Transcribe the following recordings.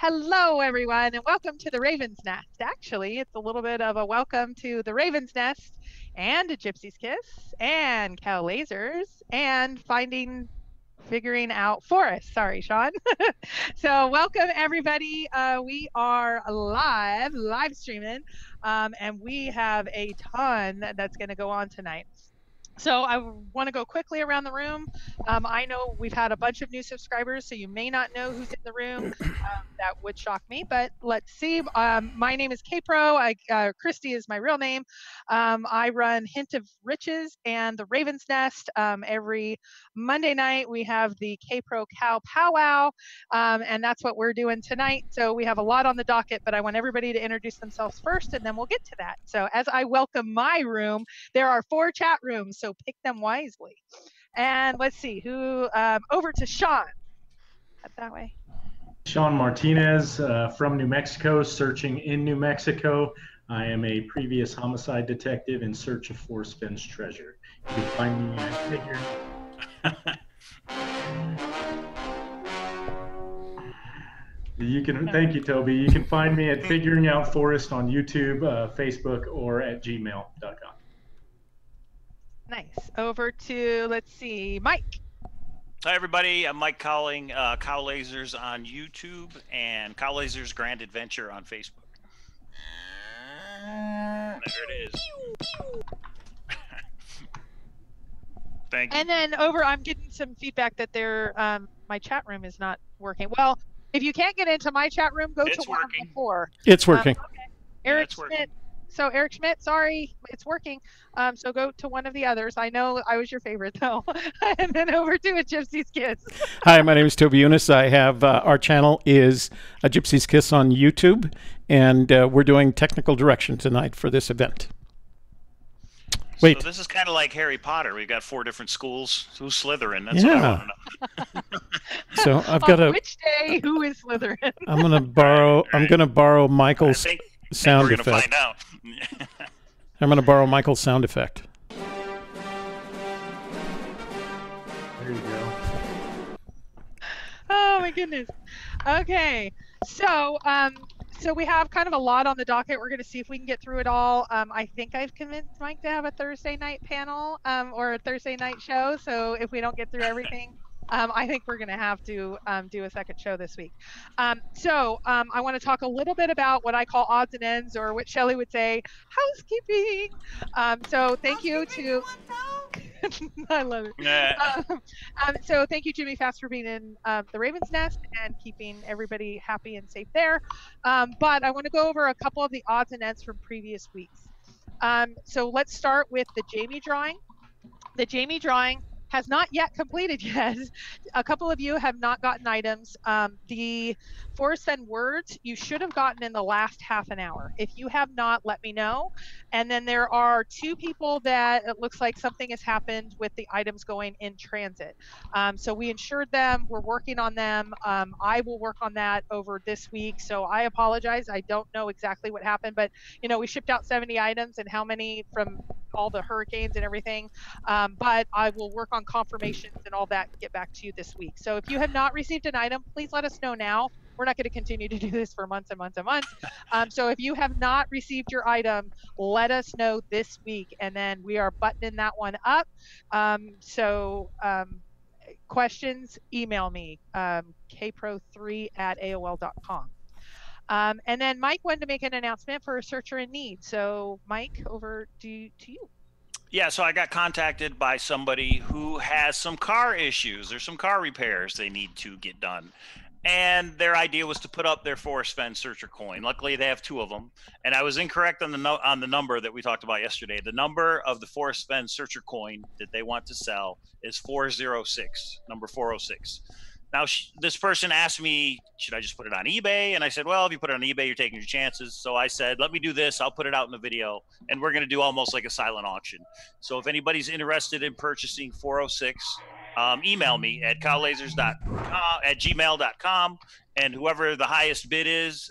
Hello, everyone, and welcome to the Raven's Nest. Actually, it's a little bit of a welcome to the Raven's Nest and Gypsy's Kiss and Cow Lasers and figuring out Forrest. Sorry, Sean. So welcome, everybody. We are live streaming, and we have a ton that's going to go on tonight. So I want to go quickly around the room. I know we've had a bunch of new subscribers, so you may not know who's in the room. That would shock me, but let's see. My name is Kpro. Christy is my real name. I run Hint of Riches and the Raven's Nest. Every Monday night we have the Kpro Cow Powwow, and that's what we're doing tonight. So we have a lot on the docket, but I want everybody to introduce themselves first, and then we'll get to that. So as I welcome my room, there are 4 chat rooms, so pick them wisely. And let's see who, over to Sean. That way. Sean Martinez from New Mexico, searching in New Mexico. I am a previous homicide detective in search of Forrest Fenn's treasure. You can find me at Figure. Thank you, Toby. You can find me at Figuring Out Forrest on YouTube, Facebook, or at gmail.com. Nice. Over to, let's see, Mike. Hi, everybody. I'm Mike Cowling, Cow Lasers on YouTube and Cow Lasers Grand Adventure on Facebook. There it is. Thank you. And then over, I'm getting some feedback that my chat room is not working. Well, if you can't get into my chat room, go to one of the 4. It's working. Okay. Eric Schmidt. So Eric Schmidt, sorry, it's working. So go to one of the others. I know I was your favorite though. And then over to a Gypsy's Kiss. Hi, my name is Toby Eunice. I have our channel is a Gypsy's Kiss on YouTube, and we're doing technical direction tonight for this event. Wait. So this is kind of like Harry Potter. We've got 4 different schools. Who's Slytherin? That's Yeah. what I want to know. So I've got On which day, who is Slytherin? I'm gonna borrow Michael's sound effect. We're gonna find out. I'm gonna borrow Michael's sound effect. There you go. Oh my goodness. Okay. So so we have kind of a lot on the docket. We're going to see if we can get through it all. I think I've convinced Mike to have a Thursday night panel or a Thursday night show. So if we don't get through everything, I think we're going to have to do a second show this week. So I want to talk a little bit about what I call odds and ends, or what Shelley would say, housekeeping. So thank you to... I love it. Yeah. So thank you, Jimmy Fast, for being in the Raven's Nest and keeping everybody happy and safe there. But I want to go over a couple of the odds and ends from previous weeks. So let's start with the Jamie drawing. The Jamie drawing has not yet completed yet. A couple of you have not gotten items. The Forrest Fenn words you should have gotten in the last half an hour. If you have not, let me know. And then there are 2 people that it looks like something has happened with the items going in transit. So we insured them. We're working on them. I will work on that over this week. So I apologize. I don't know exactly what happened, but we shipped out 70 items, and how many from all the hurricanes and everything. But I will work on confirmations and all that and get back to you this week. So if you have not received an item, please let us know now. We're not going to continue to do this for months and months and months. So if you have not received your item, let us know this week, and then we are buttoning that one up. Questions, email me, kpro3@aol.com. And then Mike wanted to make an announcement for a searcher in need. So Mike, over to you. Yeah, so I got contacted by somebody who has some car issues. There's some car repairs they need to get done. And their idea was to put up their Forrest Fenn searcher coin. Luckily, they have 2 of them. And I was incorrect on the number that we talked about yesterday. The number of the Forrest Fenn searcher coin that they want to sell is 406, number 406. Now, this person asked me, should I just put it on eBay? And I said, well, if you put it on eBay, you're taking your chances. So I said, let me do this. I'll put it out in the video, and we're going to do almost like a silent auction. So if anybody's interested in purchasing 406, email me at cowlasers.com@gmail.com, and whoever the highest bid is,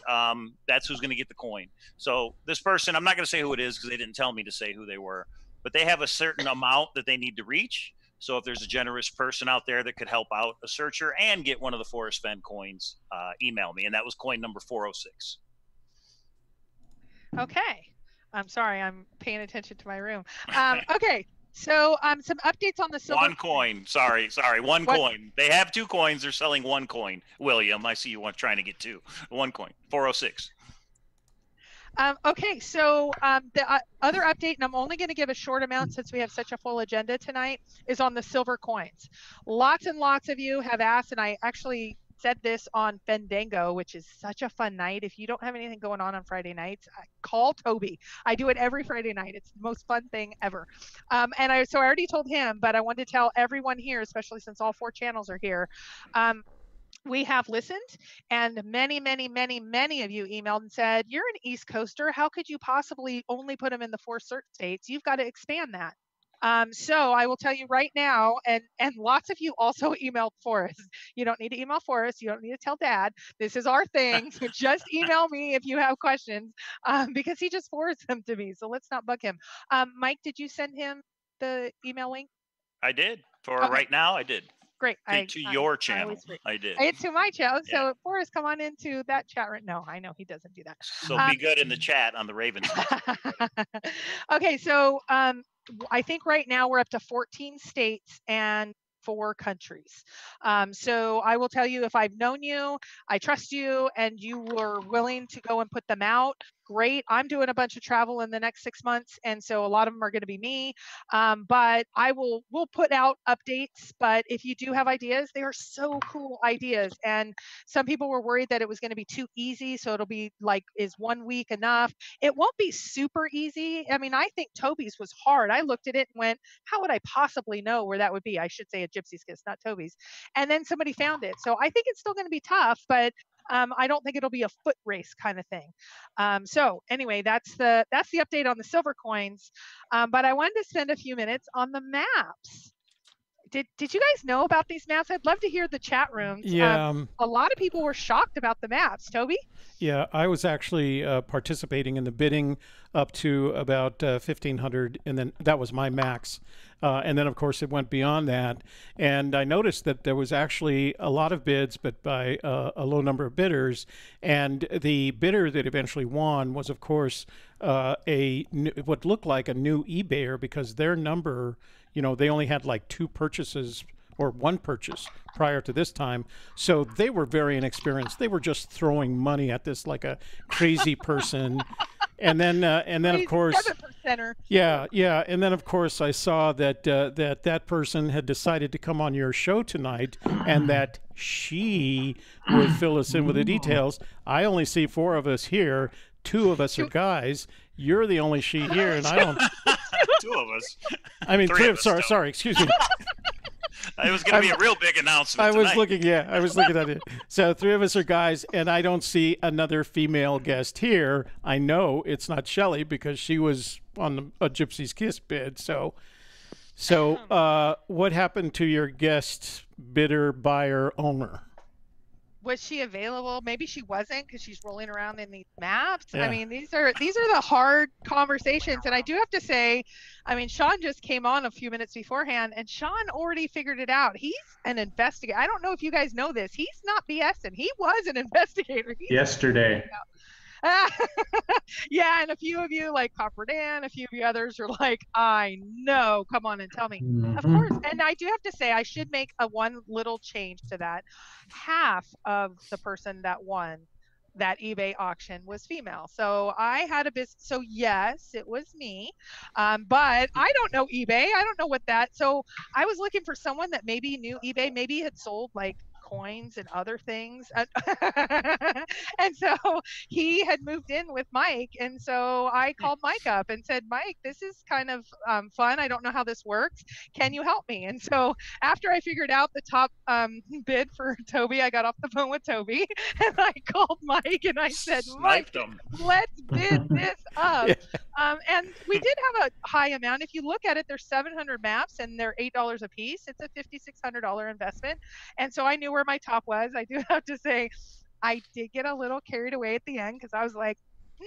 that's who's going to get the coin. So this person, I'm not going to say who it is because they didn't tell me to say who they were, but they have a certain amount that they need to reach. So if there's a generous person out there that could help out a searcher and get one of the Forrest Fenn coins, email me. And that was coin number 406. Okay. I'm sorry, I'm paying attention to my room. Okay. So some updates on the silver. One coin. Sorry. One What? coin. They have 2 coins. They're selling 1 coin. William, I see you trying to get 2. 1 coin. 406. Okay, so the other update, and I'm only going to give a short amount since we have such a full agenda tonight, is on the silver coins. Lots and lots of you have asked, and I actually said this on Fandango, which is such a fun night. If you don't have anything going on Friday nights, call Toby. I do it every Friday night. It's the most fun thing ever. So I already told him, but I wanted to tell everyone here, especially since all 4 channels are here. We have listened, and many of you emailed and said, you're an East Coaster. How could you possibly only put them in the 4 search states? You've got to expand that. So I will tell you right now, and lots of you also emailed Forrest. You don't need to email Forrest. You don't need to tell Dad. This is our thing. So just email me if you have questions, because he just forwards them to me. So let's not bug him. Mike, did you send him the email link? I did. For Okay. right now, I did. Great. To your channel, I did. It's to my channel. Yeah. So Forrest, come on into that chat right now. I know he doesn't do that. So be good in the chat on the Ravens. Okay, so I think right now we're up to 14 states and 4 countries. So I will tell you, if I've known you, I trust you, and you were willing to go and put them out, great. I'm doing a bunch of travel in the next 6 months, and so a lot of them are going to be me. But we'll put out updates. But if you do have ideas, they are so cool ideas. And some people were worried that it was going to be too easy, so it'll be like, is 1 week enough? It won't be super easy. I mean, I think Toby's was hard. I looked at it and went, how would I possibly know where that would be? I should say a Gypsy's Kiss, not Toby's. And then somebody found it. So I think it's still going to be tough, but I don't think it'll be a foot race kind of thing. So anyway, that's the update on the silver coins. But I wanted to spend a few minutes on the maps. Did you guys know about these maps? I'd love to hear the chat rooms. Yeah. A lot of people were shocked about the maps. Toby? Yeah, I was actually participating in the bidding up to about 1,500, and then that was my max. And then, of course, it went beyond that. And I noticed that there was actually a lot of bids, but by a low number of bidders. And the bidder that eventually won was, of course, what looked like a new eBayer, because their number, they only had like 2 purchases or 1 purchase prior to this time. So they were very inexperienced. They were just throwing money at this like a crazy person. And then of course, 7%er. yeah. And then of course I saw that that person had decided to come on your show tonight, and that she would fill us in with the details. I only see 4 of us here. 2 of us are guys. You're the only she here, and I don't. 2 of us. I mean, 3 of us. Sorry. Excuse me. It was going to be a real big announcement. I was looking at it. So 3 of us are guys, and I don't see another female guest here. I know it's not Shelley because she was on a Gypsy's Kiss bid. So what happened to your guest bidder, buyer, owner? Was she available? Maybe she wasn't, because she's rolling around in these maps. Yeah. I mean, these are the hard conversations. And I do have to say, I mean, Sean just came on a few minutes beforehand, and Sean already figured it out. He's an investigator. I don't know if you guys know this. He's not BSing. He was an investigator. Yesterday. Yeah, and a few of you, like Copper Dan, a few of you others are like, I know, come on and tell me. Of course. And I do have to say, I should make one little change to that. Half of the person that won that eBay auction was female. So I had a business. So yes, it was me. But I don't know eBay. I don't know what that. So I was looking for someone that maybe knew eBay, maybe had sold like coins and other things. And so he had moved in with Mike. And so I called Mike up and said, Mike, this is kind of fun. I don't know how this works. Can you help me? And so after I figured out the top bid for Toby, I got off the phone with Toby and I called Mike and I said, Mike, let's bid this up. And we did have a high amount. If you look at it, there's 700 maps and they're $8 a piece. It's a $5,600 investment. And so I knew where my top was. I do have to say, I did get a little carried away at the end because I was like,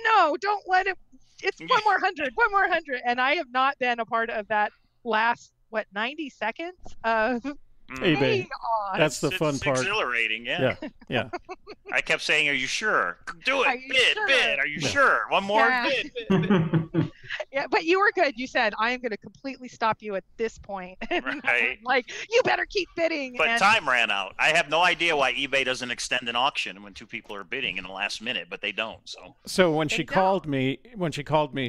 no, don't let it. It's one more hundred. And I have not been a part of that last what, 90 seconds of eBay. chaos. That's the fun It's part. exhilarating, yeah. Yeah, yeah. I kept saying, "Are you sure? Do Are it, you bid, sure? bid. Are you Yeah. sure? One more, Yeah. bid." Yeah, but you were good. You said, I am going to completely stop you at this point. And I was Right. like, you better keep bidding. But And time ran out. I have no idea why eBay doesn't extend an auction when two people are bidding in the last minute, but they don't. So when They she don't. called me,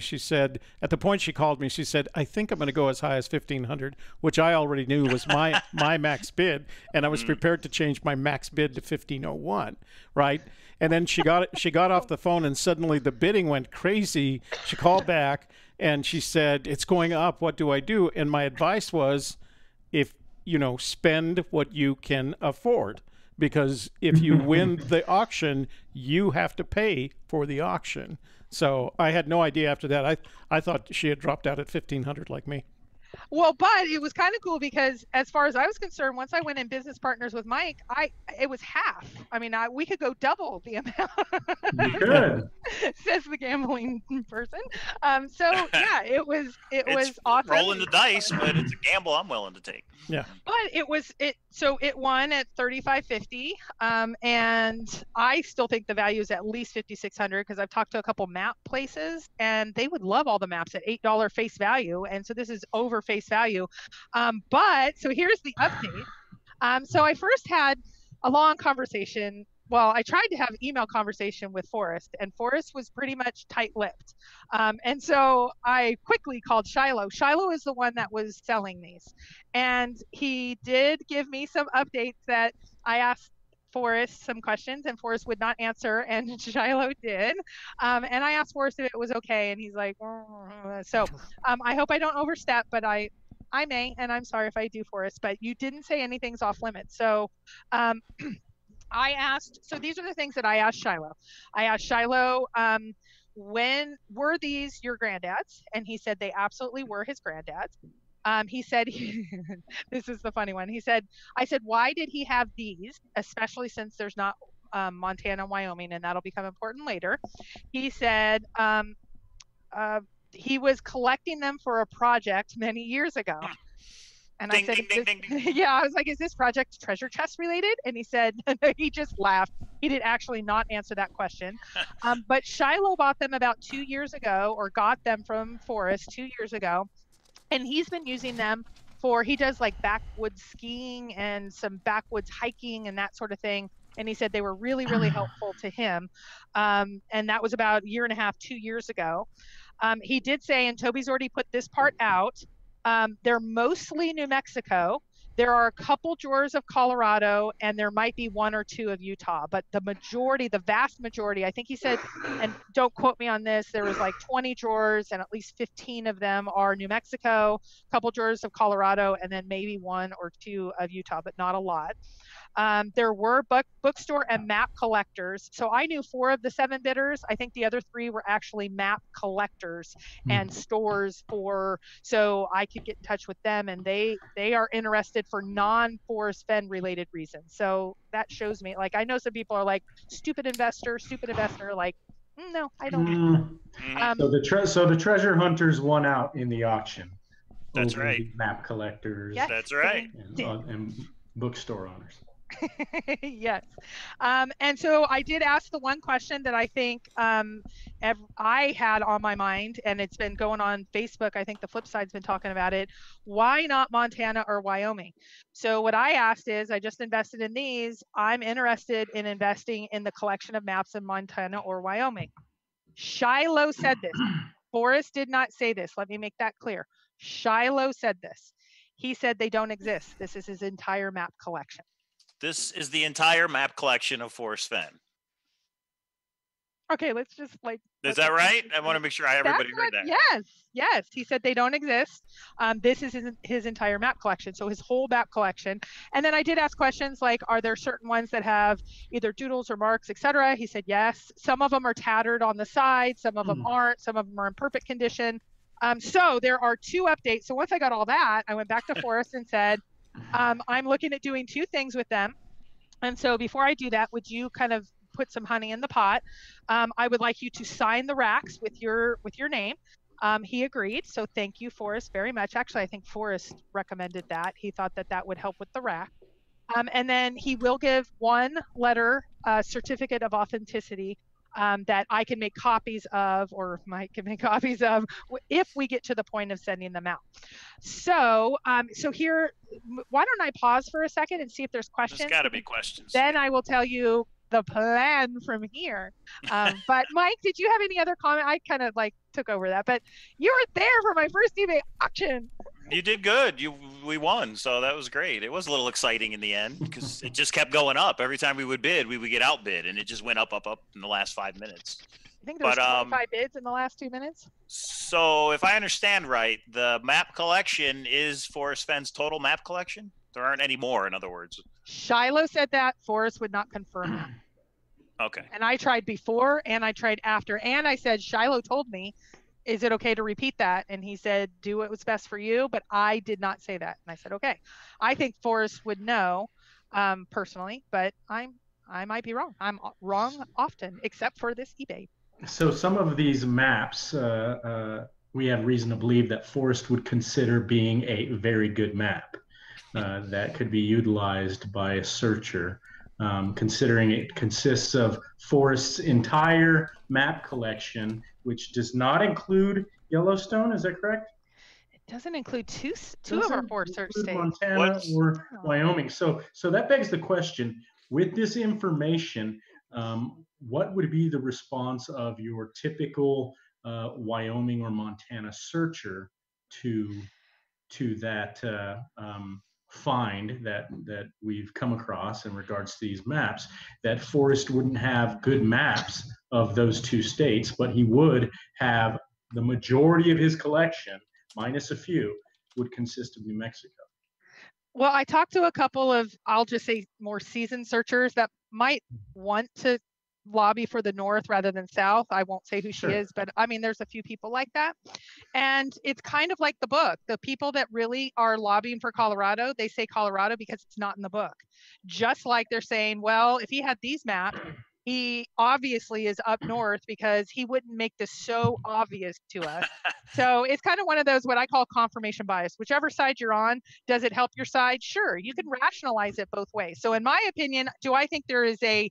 she said, at the point she called me, she said, I think I'm going to go as high as 1,500, which I already knew was my max bid, and I was prepared to change my max bid to 1,501, right? And then she got off the phone, and suddenly the bidding went crazy. She called back and she said, it's going up. What do I do? And my advice was, if spend what you can afford, because if you win the auction, you have to pay for the auction. So I had no idea after that. I thought she had dropped out at 1,500 like me. well, but it was kind of cool because as far as I was concerned, once I went in business partners with Mike, it was half. I mean, we could go double the amount. You could. Says the gambling person. So yeah, it was It's awesome. rolling the dice, but it's a gamble I'm willing to take. Yeah. But it won at 35.50, and I still think the value is at least 5,600 because I've talked to a couple map places and they would love all the maps at $8 face value, and so this is over face value. But so here's the update. So I first had a long conversation. Well, I tried to have email conversation with Forrest, and Forrest was pretty much tight-lipped. And so I quickly called Shiloh. Shiloh is the one that was selling these. And he did give me some updates that I asked Forrest some questions, and Forrest would not answer, and Shiloh did. And I asked Forrest if it was okay, and he's like, so I hope I don't overstep, but I may, and I'm sorry if I do, Forrest, but you didn't say anything's off limits. So so these are the things that I asked Shiloh. I asked Shiloh, when were these your granddads? And he said they absolutely were his granddads. He said, this is the funny one. I said, why did he have these, especially since there's not Montana and Wyoming, and that'll become important later. He said he was collecting them for a project many years ago. And Ding, I said, ding, ding, ding, ding. yeah, I was like, is this project treasure chest related? And he said, he just laughed. He did actually not answer that question. But Shiloh bought them about 2 years ago, or got them from Forrest 2 years ago. And he's been using them he does like backwoods skiing and some backwoods hiking and that sort of thing. And he said they were really, really helpful to him. And that was about 1.5 years, 2 years ago. He did say, and Toby's already put this part out, they're mostly New Mexico. There are a couple drawers of Colorado, and there might be 1 or 2 of Utah, but the vast majority, I think he said, and don't quote me on this, there was like 20 drawers and at least 15 of them are New Mexico, a couple drawers of Colorado, and then maybe 1 or 2 of Utah, but not a lot. There were bookstore and map collectors. So I knew 4 of the 7 bidders. I think the other 3 were actually map collectors and stores so I could get in touch with them, and they are interested for non-Forrest Fenn related reasons. So that shows me, like, I know some people are like, stupid investor, like, no, I don't. So the treasure hunters won out in the auction. That's over right. the map collectors. Yes, That's right. And bookstore owners. Yes. And so I did ask the one question that I think I had on my mind, and it's been going on Facebook. I think the flip side's been talking about it. Why not Montana or Wyoming? So what I asked is, I just invested in these. I'm interested in investing in the collection of maps in Montana or Wyoming. Shiloh said this. Forrest did not say this. Let me make that clear. Shiloh said this. He said they don't exist. This is his entire map collection. This is the entire map collection of Forrest Fenn. Okay, let's just like. Is that right? I want to make sure everybody heard that. Yes. He said they don't exist. This is his entire map collection, so his whole map collection. And then I did ask questions like, are there certain ones that have either doodles or marks, etc.? He said yes. Some of them are tattered on the side. Some of them aren't. Some of them are in perfect condition. So there are 2 updates. So once I got all that, I went back to Forrest and said, I'm looking at doing 2 things with them. And so before I do that, would you kind of put some honey in the pot? I would like you to sign the racks with your name. He agreed. So thank you, Forrest, very much. Actually, I think Forrest recommended that. He thought that that would help with the rack. And then he will give one letter, certificate of authenticity, that I can make copies of, or Mike can make copies of, if we get to the point of sending them out. So, so here, why don't I pause for a second and see if there's questions? There's got to be questions. Then I will tell you the plan from here. But Mike, did you have any other comment? I kind of like took over that, but you were there for my first eBay auction. You did good. We won, so that was great. It was a little exciting in the end because it just kept going up. Every time we would bid, we would get outbid, and it just went up in the last 5 minutes. I think there was 25 bids in the last 2 minutes. So if I understand right, the map collection is Forrest Fenn's total map collection? There aren't any more, in other words. Shiloh said that. Forrest would not confirm that. Okay. And I tried before and I tried after. And I said, Shiloh told me, is it okay to repeat that? And he said, do what was best for you. But I did not say that. And I said, okay. I think Forrest would know personally, but I might be wrong. I'm wrong often, except for this eBay. So some of these maps, we have reason to believe that Forrest would consider being a very good map that could be utilized by a searcher. Considering it consists of Forrest's entire map collection, which does not include Yellowstone. Is that correct? It doesn't include two of our 4 search states. Montana or Wyoming. So that begs the question, with this information, what would be the response of your typical Wyoming or Montana searcher to that find that we've come across in regards to these maps? That Forrest wouldn't have good maps of those 2 states, but he would have the majority of his collection, minus a few, would consist of New Mexico. Well, I talked to a couple of, I'll just say, more seasoned searchers that might want to lobby for the North rather than South. I won't say who she is, but I mean, there's a few people like that. And it's kind of like the book. The people that really are lobbying for Colorado, they say Colorado because it's not in the book. Just like they're saying, well, if he had these maps, he obviously is up north because he wouldn't make this so obvious to us. So it's kind of one of those, what I call confirmation bias. Whichever side you're on, does it help your side? Sure, you can rationalize it both ways. So in my opinion, do I think there is an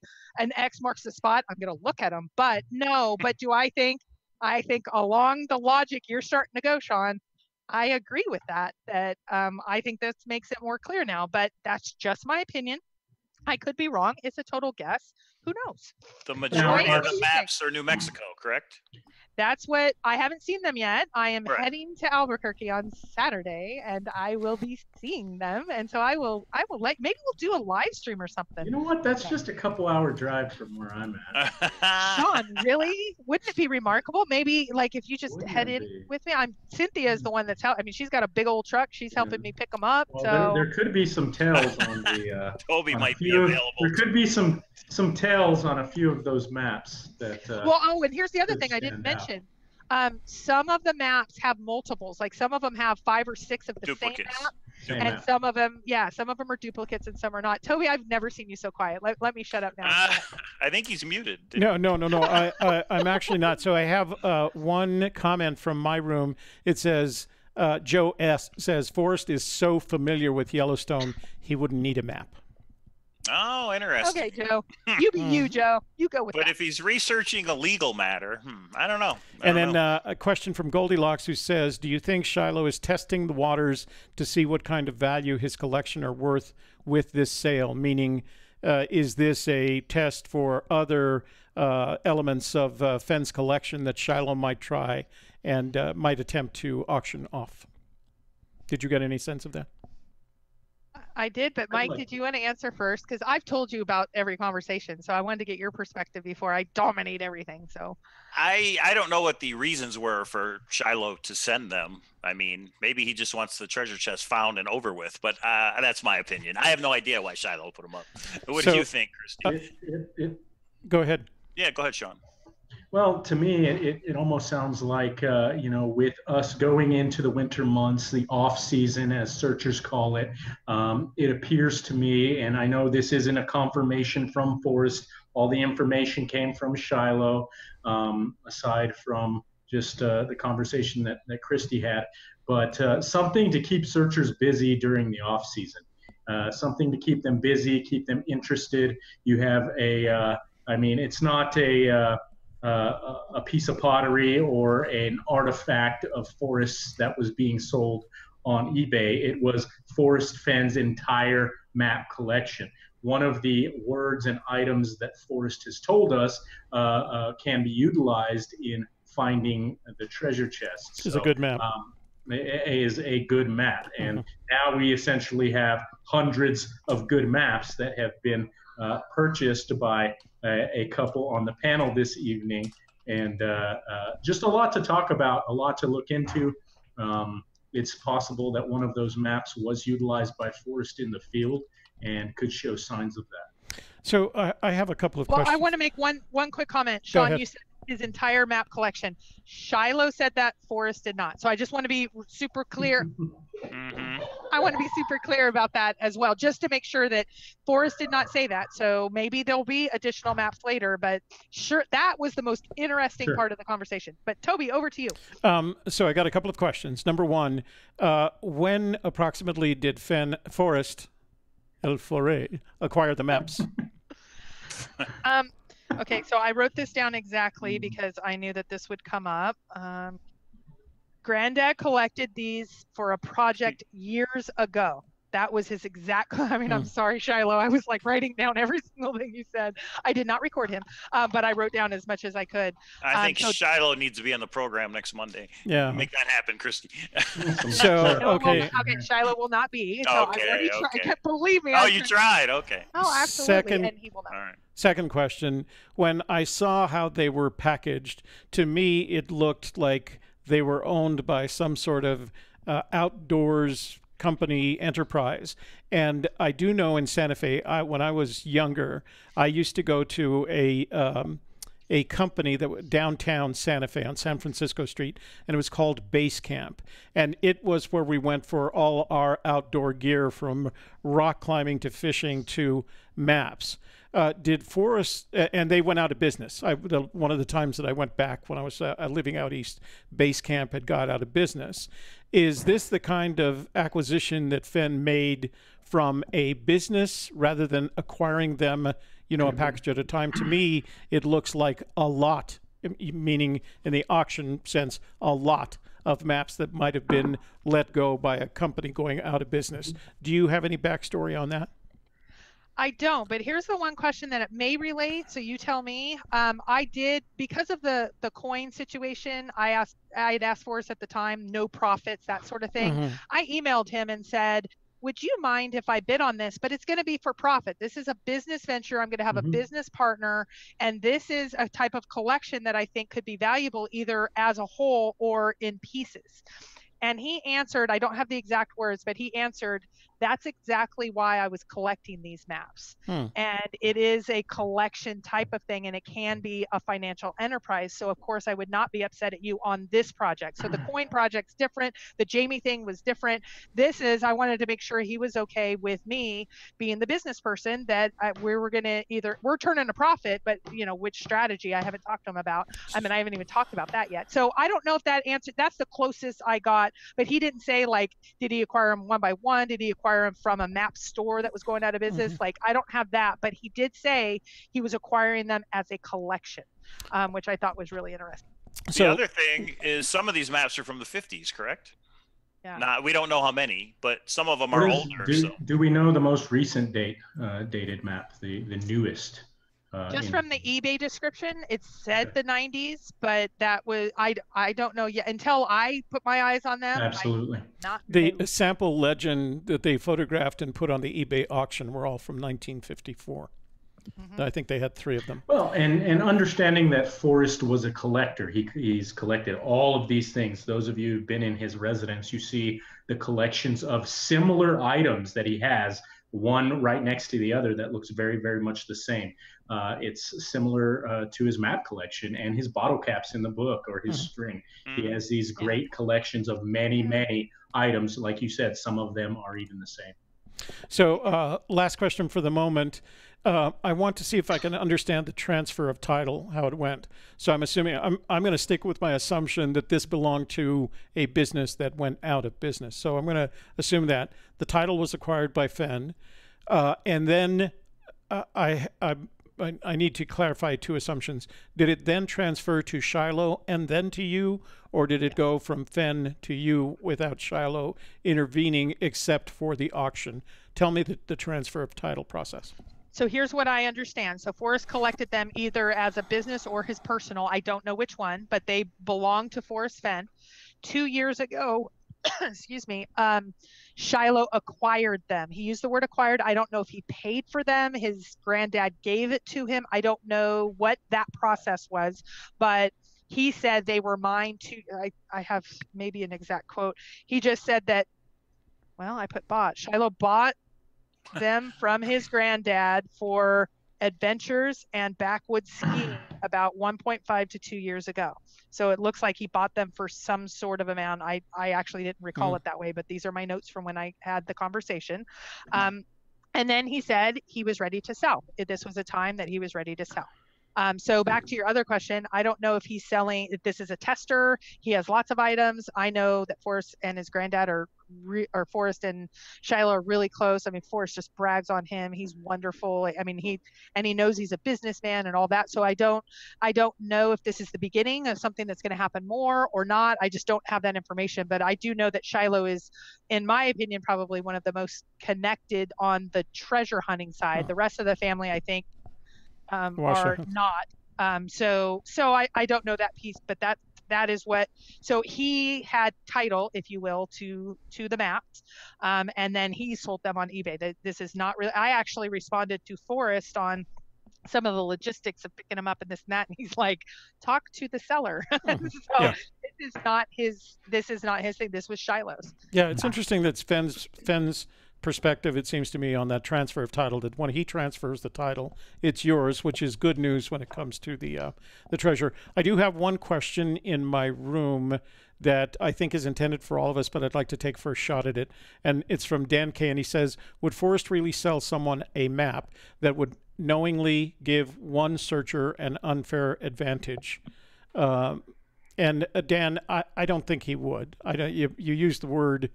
X marks the spot? I'm going to look at them, but no. But do I think along the logic you're starting to go, Sean, I agree with that I think this makes it more clear now, but that's just my opinion. I could be wrong. It's a total guess. Who knows? The majority of the maps are New Mexico, correct? That's what I haven't seen them yet. I am Right. heading to Albuquerque on Saturday, and I will be seeing them. And so I will like, maybe we'll do a live stream or something. You know what? That's just a couple-hour drive from where I'm at. Sean, really? Wouldn't it be remarkable? Maybe like if you just Wouldn't head it in be? with me. Cynthia is the one that's helping. I mean, she's got a big old truck. She's helping me pick them up. Well, so there could be some tails on the. Toby on a might be few of- available. There could be some tails on a few of those maps that. well, oh, and here's the other could thing I didn't stand out. mention. Some of the maps have multiples. Like some of them have 5 or 6 of the Duplicates. same map. Same And map. some of them are duplicates and some are not. Toby, I've never seen you so quiet. Let me shut up now. I think he's muted. No. I'm actually not. So I have one comment from my room. It says, Joe S. says, Forrest is so familiar with Yellowstone, he wouldn't need a map. Oh, interesting. Okay, Joe. You be you, Joe. You go with But that. if he's researching a legal matter, I don't know. And then a question from Goldilocks who says, do you think Shiloh is testing the waters to see what kind of value his collection are worth with this sale? Meaning, is this a test for other elements of Fenn's collection that Shiloh might try and might attempt to auction off? Did you get any sense of that? I did, but Mike, did you want to answer first? Because I've told you about every conversation, so I wanted to get your perspective before I dominate everything. So I don't know what the reasons were for Shiloh to send them. I mean, maybe he just wants the treasure chest found and over with, but that's my opinion. I have no idea why Shiloh put them up. What did you think, Christy? Go ahead. Yeah, go ahead, Sean. Well, to me, it almost sounds like, with us going into the winter months, the off season, as searchers call it, it appears to me, and I know this isn't a confirmation from Forrest, all the information came from Shiloh, aside from just the conversation that Christy had, but something to keep searchers busy during the off season. Something to keep them busy, keep them interested. You have I mean, it's not a piece of pottery or an artifact of Forrest's that was being sold on eBay. It was Forrest Fenn's entire map collection. One of the words and items that Forrest has told us can be utilized in finding the treasure chest. Is a good map. Is a good map. And now we essentially have hundreds of good maps that have been purchased by a couple on the panel this evening. And just a lot to talk about, a lot to look into. It's possible that one of those maps was utilized by Forrest in the field and could show signs of that. So I have a couple of questions. I want to make one quick comment. Sean, you said his entire map collection. Shiloh said that, Forrest did not. So I just want to be super clear. I want to be super clear about that as well, just to make sure that Forrest did not say that. So maybe there'll be additional maps later, but sure, that was the most interesting part of the conversation. But Toby, over to you. So I got a couple of questions. Number one, when approximately did Forrest El Forêt acquire the maps? Okay, so I wrote this down exactly because I knew that this would come up. Granddad collected these for a project years ago. That was his exact, I mean, I'm sorry, Shiloh. I was like writing down every single thing you said. I did not record him, but I wrote down as much as I could. I think Shiloh needs to be on the program next Monday. Yeah. Make that happen, Christy. So, okay. Okay, Shiloh will not be. So Okay, okay. Believe me. Oh, you tried? Okay. Oh, absolutely. And he will not. All right. Second question. When I saw how they were packaged, to me, it looked like they were owned by some sort of outdoors company enterprise. And I do know in Santa Fe, when I was younger, I used to go to a company that downtown Santa Fe on San Francisco Street, and it was called Base Camp. And it was where we went for all our outdoor gear, from rock climbing to fishing to maps. Did Forrest, and they went out of business. One of the times that I went back when I was living out east, Base Camp had got out of business. Is this the kind of acquisition that Fenn made from a business rather than acquiring them, a package at a time? To me, it looks like a lot, meaning in the auction sense, a lot of maps that might have been let go by a company going out of business. Do you have any backstory on that? I don't, but here's the one question that it may relate. So you tell me. I did, because of the coin situation, I had asked Forrest at the time, no profits, that sort of thing. I emailed him and said, would you mind if I bid on this? But it's going to be for profit. This is a business venture. I'm going to have a business partner. And this is a type of collection that I think could be valuable either as a whole or in pieces. And he answered, I don't have the exact words, but he answered, that's exactly why I was collecting these maps. And it is a collection type of thing, and it can be a financial enterprise. So of course I would not be upset at you on this project. So the coin project's different. The Jamie thing was different. I wanted to make sure he was okay with me being the business person, that we were going to we're turning a profit, but which strategy I haven't talked to him about. I mean, I haven't even talked about that yet. So I don't know if that answered, that's the closest I got, but he didn't say like, did he acquire them one by one? Did he acquire them from a map store that was going out of business? Like, I don't have that, but he did say he was acquiring them as a collection, which I thought was really interesting. The other thing is some of these maps are from the 50s, correct? Yeah. We don't know how many, but some of them are older. Do we know the most recent dated map, the newest? Just from the eBay description, it said the 90s, but that was, I don't know yet until I put my eyes on them. Absolutely. The sample legend that they photographed and put on the eBay auction were all from 1954. I think they had 3 of them. Well, and understanding that Forrest was a collector, he's collected all of these things. Those of you who've been in his residence, you see the collections of similar items that he has, one right next to the other that looks very, very much the same. It's similar to his map collection and his bottle caps in the book, or his string. He has these great collections of many, many items. Like you said, some of them are even the same. So, last question for the moment. I want to see if I can understand the transfer of title, how it went. So I'm assuming I'm going to stick with my assumption that this belonged to a business that went out of business. So I'm going to assume that the title was acquired by Fenn, and then I need to clarify two assumptions. Did it then transfer to Shiloh and then to you, or did it go from Fenn to you without Shiloh intervening except for the auction? Tell me the transfer of title process. So here's what I understand. So Forrest collected them either as a business or his personal. I don't know which one, but they belong to Forrest Fenn. 2 years ago, excuse me, Shiloh acquired them. He used the word acquired. I don't know if he paid for them. His granddad gave it to him. I don't know what that process was, but he said they were mine to, I have maybe an exact quote. He just said that, well, I put bought. Shiloh bought them from his granddad for adventures and backwoods skiing about 1.5 to 2 years ago. So it looks like he bought them for some sort of amount. I actually didn't recall it that way, but these are my notes from when I had the conversation. And then he said he was ready to sell. This was a time that he was ready to sell. So back to your other question, I don't know if he's selling, if this is a tester. He has lots of items. I know that Forrest and his granddad or Forrest and Shiloh are really close. I mean, Forrest just brags on him. He's wonderful. I mean, he knows he's a businessman and all that. So I don't know if this is the beginning of something that's going to happen more or not. I just don't have that information, but I do know that Shiloh is, in my opinion, probably one of the most connected on the treasure hunting side. The rest of the family, I think, are not. So I don't know that piece, but that is what. So he had title, if you will, to the maps, and then he sold them on eBay. This is not really. I actually responded to Forrest on some of the logistics of picking them up and this and that, and he's like, talk to the seller. So Yeah. this is not his. This is not his thing. This was Shiloh's. Yeah, it's interesting that Fenn's perspective, it seems to me, on that transfer of title, that when he transfers the title, it's yours, which is good news when it comes to the treasure. I do have one question in my room that I think is intended for all of us, but I'd like to take first shot at it. And it's from Dan K. And he says, would Forrest really sell someone a map that would knowingly give one searcher an unfair advantage? And Dan, I don't think he would. You used the word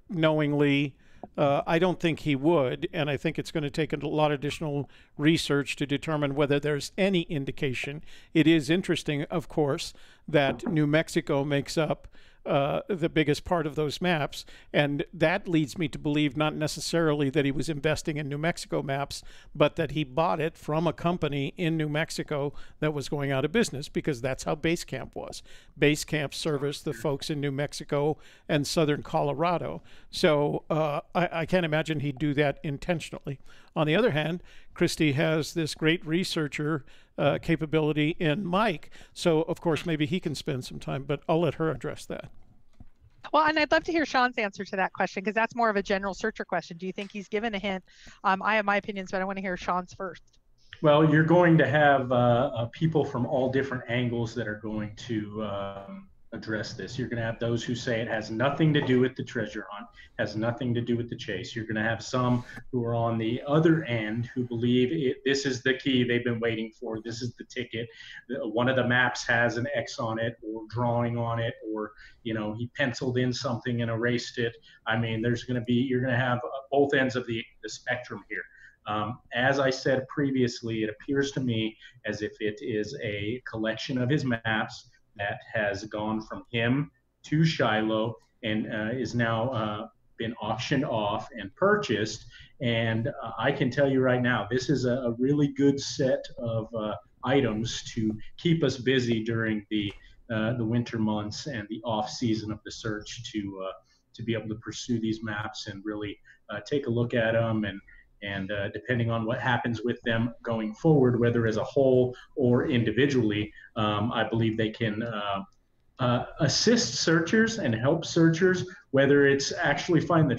knowingly. I don't think he would, and I think it's going to take a lot of additional research to determine whether there's any indication. It is interesting, of course, that New Mexico makes up the biggest part of those maps, and that leads me to believe not necessarily that he was investing in New Mexico maps, but that he bought it from a company in New Mexico that was going out of business, because that's how Basecamp was. Basecamp serviced the folks in New Mexico and southern Colorado. So I can't imagine he'd do that intentionally. On the other hand, Christy has this great researcher capability in Mike. So, of course, maybe he can spend some time, but I'll let her address that. Well, and I'd love to hear Sean's answer to that question, because that's more of a general searcher question. Do you think he's given a hint? I have my opinions, but I want to hear Sean's first. Well, you're going to have people from all different angles that are going to address this. You're going to have those who say it has nothing to do with the treasure hunt, has nothing to do with the chase. You're going to have some who are on the other end who believe this is the key they've been waiting for. This is the ticket. One of the maps has an X on it or drawing on it, or he penciled in something and erased it. I mean, you're going to have both ends of the spectrum here. As I said previously, it appears to me as if it is a collection of his maps that has gone from him to Shiloh and is now been auctioned off and purchased. And I can tell you right now, this is a really good set of items to keep us busy during the winter months and the off season of the search, to be able to pursue these maps and really take a look at them, and depending on what happens with them going forward, whether as a whole or individually, I believe they can assist searchers and help searchers, whether it's actually find the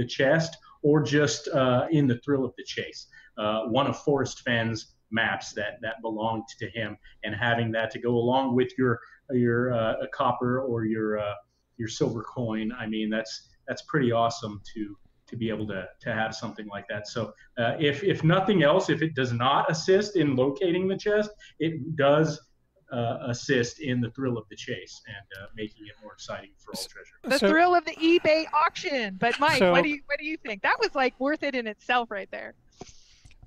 chest or just in the thrill of the chase. One of Forrest Fenn's maps that belonged to him, and having that to go along with your copper or your silver coin, I mean, that's pretty awesome to to be able to have something like that. So if nothing else, if it does not assist in locating the chest, it does assist in the thrill of the chase and making it more exciting for all treasure. The thrill of the eBay auction. But Mike, what do you think? That was like worth it in itself right there.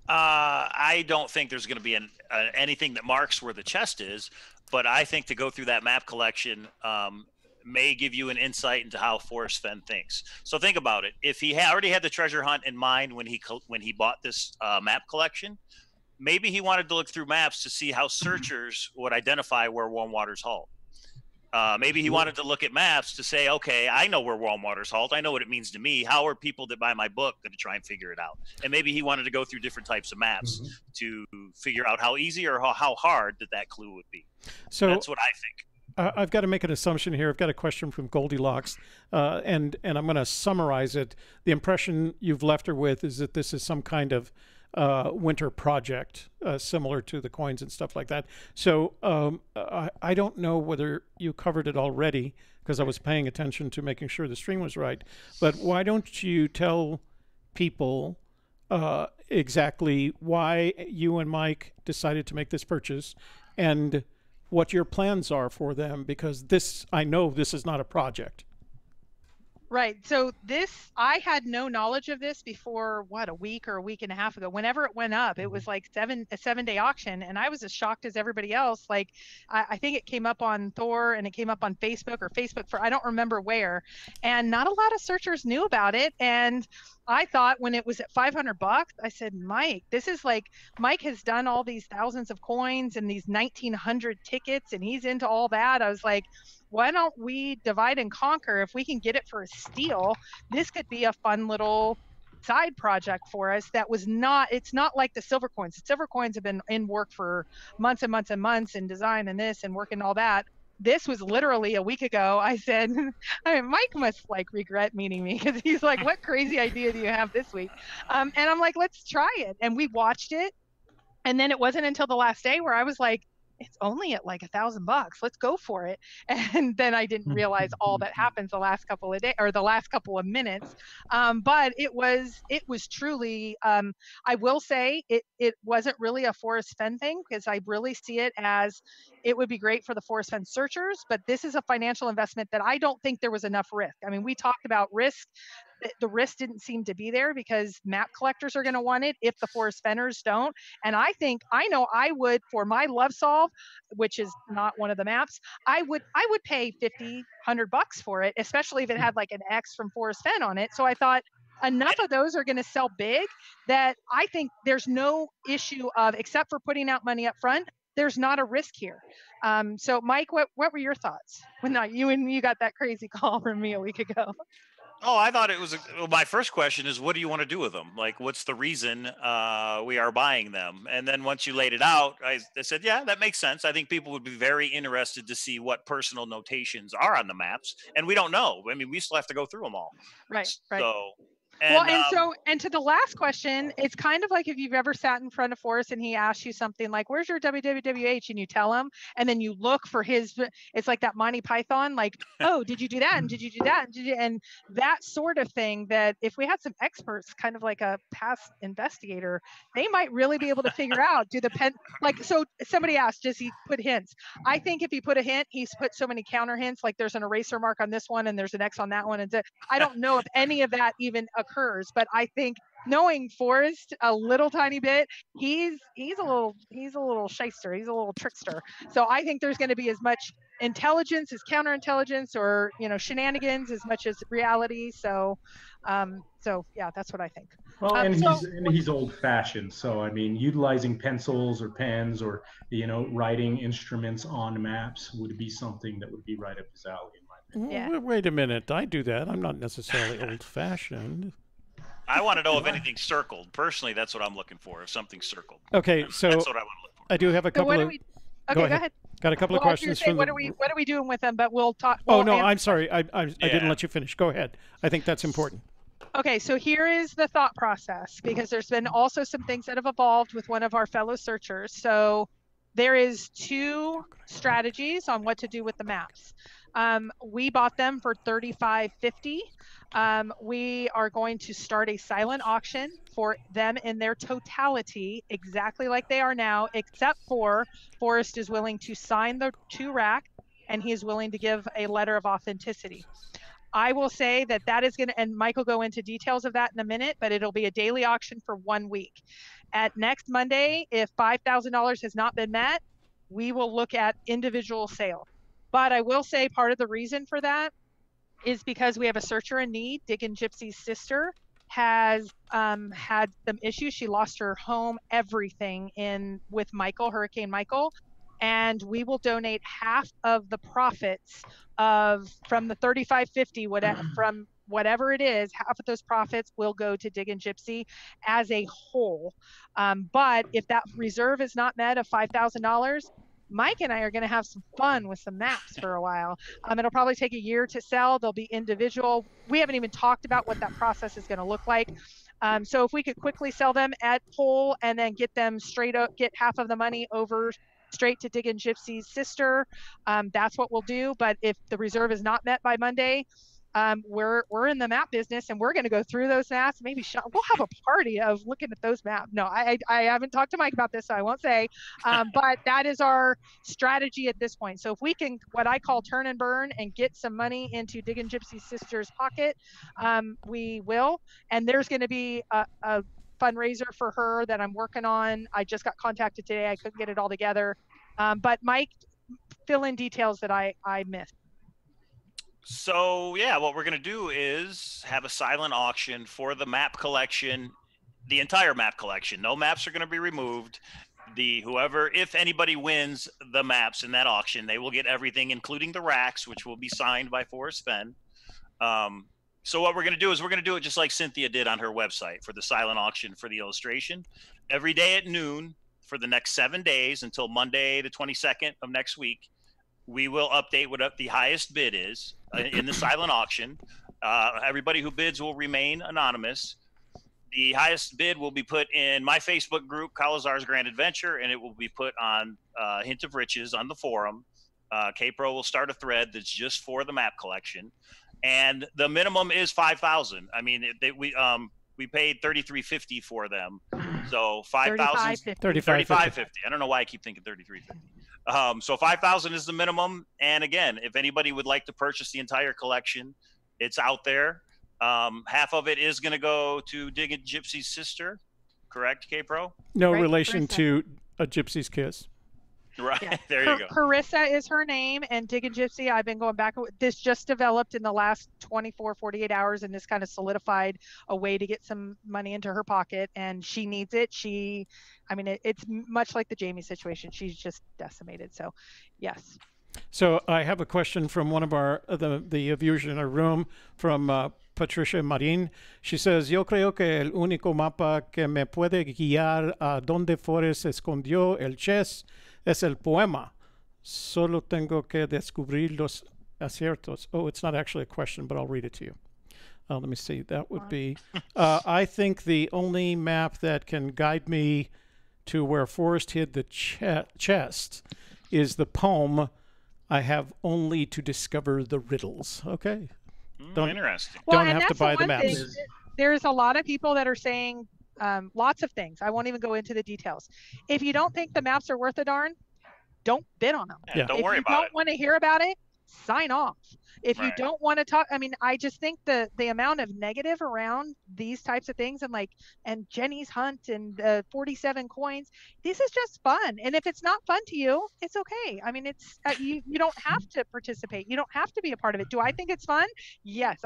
I don't think there's going to be anything that marks where the chest is, but I think to go through that map collection may give you an insight into how Forrest Fenn thinks. So think about it. If he already had the treasure hunt in mind when he bought this map collection, maybe he wanted to look through maps to see how searchers would identify where warm waters halt. Maybe he wanted to look at maps to say, okay, I know where warm waters halt. I know what it means to me. How are people that buy my book going to try and figure it out? And maybe he wanted to go through different types of maps to figure out how easy or how hard that clue would be. So that's what I think. I've got to make an assumption here. I've got a question from Goldilocks, and I'm going to summarize it. The impression you've left her with is that this is some kind of winter project, similar to the coins and stuff like that. So I don't know whether you covered it already, because I was paying attention to making sure the stream was right. But why don't you tell people exactly why you and Mike decided to make this purchase and what your plans are for them, because I know this is not a project. Right. So I had no knowledge of this before, a week or a week and a half ago. Whenever it went up, it was like a 7-day auction. And I was as shocked as everybody else. Like, I think it came up on Thor and it came up on Facebook I don't remember where. And not a lot of searchers knew about it. And I thought when it was at $500, I said, Mike, this is like, Mike has done all these thousands of coins and these 1,900 tickets, and he's into all that. I was like, why don't we divide and conquer? If we can get it for a steal, this could be a fun little side project for us. It's not like the silver coins. The silver coins have been in work for months and months and months in design and this and working all that. This was literally a week ago. I said, Mike must like regret meeting me, because he's like, what crazy idea do you have this week? And I'm like, let's try it. And we watched it. And then it wasn't until the last day where I was like, it's only at like $1,000. Let's go for it. And then I didn't realize all that happens the last couple of days or the last couple of minutes. But it was truly, I will say it wasn't really a Forrest Fenn thing, because I really see it as it would be great for the Forrest Fenn searchers, but this is a financial investment that I don't think there was enough risk. I mean, we talked about risk. The risk didn't seem to be there because map collectors are going to want it if the Forrest Fenners don't. And I know I would, for my Love Solve, which is not one of the maps, I would pay $50-100 for it, especially if it had like an X from Forrest Fenn on it. So I thought enough of those are going to sell big that I think there's no issue of, except for putting out money up front, there's not a risk here. So Mike, what were your thoughts when you got that crazy call from me a week ago? Oh, I thought it was my first question is, what do you want to do with them? Like, what's the reason we are buying them? And then once you laid it out, I said, yeah, that makes sense. I think people would be very interested to see what personal notations are on the maps. And we don't know. I mean, we still have to go through them all. Right. So, and to the last question, it's kind of like if you've ever sat in front of Forrest and he asks you something like, where's your WWWH? And you tell him, and then you look for it's like that Monty Python, like, oh, did you do that? And did you do that? And that sort of thing, that if we had some experts, kind of like a past investigator, they might really be able to figure out, so somebody asked, does he put hints? I think if he put a hint, he's put so many counter hints, like there's an eraser mark on this one and there's an X on that one. And I don't know if any of that even occurs, but I think knowing Forrest a little tiny bit, he's a little shyster, he's a little trickster. So I think there's going to be as much intelligence as counterintelligence, or shenanigans, as much as reality. So yeah, that's what I think. Well, and he's old-fashioned. So I mean, utilizing pencils or pens or writing instruments on maps would be something that would be right up his alley, in my opinion. Yeah. Wait a minute, I do that. I'm not necessarily old-fashioned. I want to know if anything's circled. Personally, that's what I'm looking for. If something's circled. Okay, so that's what I want to look for. I do have a couple of. Go ahead. Got a couple of questions from what are we doing with them? But we'll talk. Oh no, I'm sorry. I didn't let you finish. Go ahead. I think that's important. Okay, so here is the thought process, because there's been also some things that have evolved with one of our fellow searchers. So there is 2 strategies on what to do with the maps. We bought them for $35.50. We are going to start a silent auction for them in their totality, exactly like they are now, except for Forrest is willing to sign the 2 rack, and he is willing to give a letter of authenticity. I will say that that is going to, and Mike will go into details of that in a minute, but it'll be a daily auction for 1 week. At next Monday, if $5,000 has not been met, we will look at individual sale. But I will say part of the reason for that is because we have a searcher in need. Diggin' Gypsy's sister has had some issues. She lost her home, everything with Hurricane Michael, and we will donate half of the profits from the $35.50 from whatever it is. Half of those profits will go to Diggin' Gypsy as a whole. But if that reserve is not met of $5,000, Mike and I are going to have some fun with some maps for a while. It'll probably take a year to sell. They'll be individual. We haven't even talked about what that process is going to look like. So if we could quickly sell them at whole and then get them straight up, get half of the money over straight to Diggin' Gypsy's sister, that's what we'll do. But if the reserve is not met by Monday, we're in the map business, and we're going to go through those maps. Maybe we'll have a party of looking at those maps. No, I haven't talked to Mike about this, so I won't say. But that is our strategy at this point. So if we can, what I call turn and burn, and get some money into Diggin' Gypsy's sister's pocket, we will. And there's going to be a fundraiser for her that I'm working on. I just got contacted today. I couldn't get it all together. But Mike, fill in details that I missed. So yeah, what we're going to do is have a silent auction for the map collection, the entire map collection. No maps are going to be removed. If anybody wins the maps in that auction, they will get everything, including the racks, which will be signed by Forrest Fenn. So what we're going to do is we're going to do it just like Cynthia did on her website for the silent auction for the illustration. Every day at noon for the next 7 days until Monday, the 22nd of next week, we will update what the highest bid is in the silent auction. Everybody who bids will remain anonymous. The highest bid will be put in my Facebook group, Calazar's Grand Adventure, and it will be put on Hint of Riches on the forum. K-Pro will start a thread that's just for the map collection. And the minimum is 5,000. I mean, we paid $33.50 for them. So 5,000, $35.50. I don't know why I keep thinking $33.50. So 5,000 is the minimum. And again, if anybody would like to purchase the entire collection, it's out there. Half of it is going to go to Diggin' Gypsy's sister, correct, K-Pro? No right, relation to a Gypsy's Kiss. Right, yeah. There you go. Carissa is her name, and Diggin' Gypsy, I've been going back. This just developed in the last 24, 48 hours, and this kind of solidified a way to get some money into her pocket, and she needs it. It's much like the Jamie situation. She's just decimated, so yes. So I have a question from one of the viewers in our room, from Patricia Marin. She says, yo creo que el único mapa que me puede guiar a donde Forrest escondió el chess es el poema. Solo tengo que descubrir los aciertos. Oh, it's not actually a question, but I'll read it to you. Let me see. That would be, I think the only map that can guide me to where Forrest hid the chest is the poem. I have only to discover the riddles. Okay. Interesting. Don't have to buy the maps. There's a lot of people that are saying lots of things. I won't even go into the details. If you don't think the maps are worth a darn, don't bid on them. Yeah, don't worry about it. If you don't want to hear about it, sign off. If you don't want to talk, I just think the amount of negative around these types of things, and Jenny's Hunt and 47 coins, this is just fun. And if it's not fun to you, it's okay. It's you don't have to participate. You don't have to be a part of it. Do I think it's fun? Yes.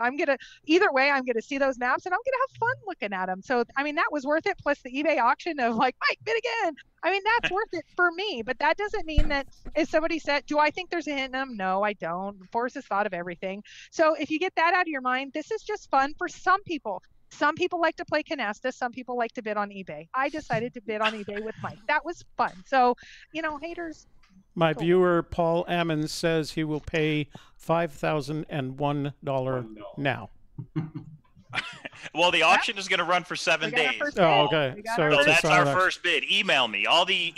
Either way, I'm gonna see those maps and I'm gonna have fun looking at them. So that was worth it. Plus the eBay auction of Mike, bid again. That's worth it for me, but that doesn't mean that if somebody said, do I think there's a hint in them? No, I don't. Forrest has thought of everything. So if you get that out of your mind, this is just fun for some people. Some people like to play canasta. Some people like to bid on eBay. I decided to bid on eBay with Mike. That was fun. So, haters. My viewer, Paul Ammons, says he will pay $5,001 now. Well, the auction is going to run for 7 days. Oh, okay. So that's our first bid. Email me. All the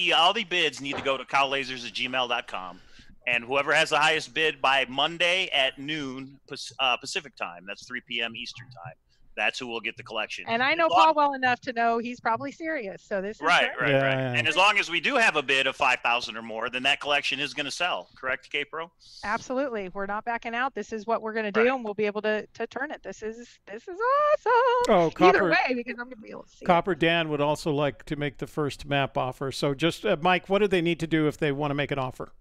bids need to go to cowlasers@gmail.com. And whoever has the highest bid by Monday at noon Pacific time, that's 3 p.m. Eastern time, that's who will get the collection. And I know Paul well enough to know he's probably serious. So this is right. Yeah. And as long as we do have a bid of 5,000 or more, then that collection is going to sell. Correct, K-Pro? Absolutely. We're not backing out. This is what we're going to do, and we'll be able to turn it. This is awesome. Oh, Either way, because I'm going to be able to see Copper Dan would also like to make the first map offer. So just, Mike, what do they need to do if they want to make an offer?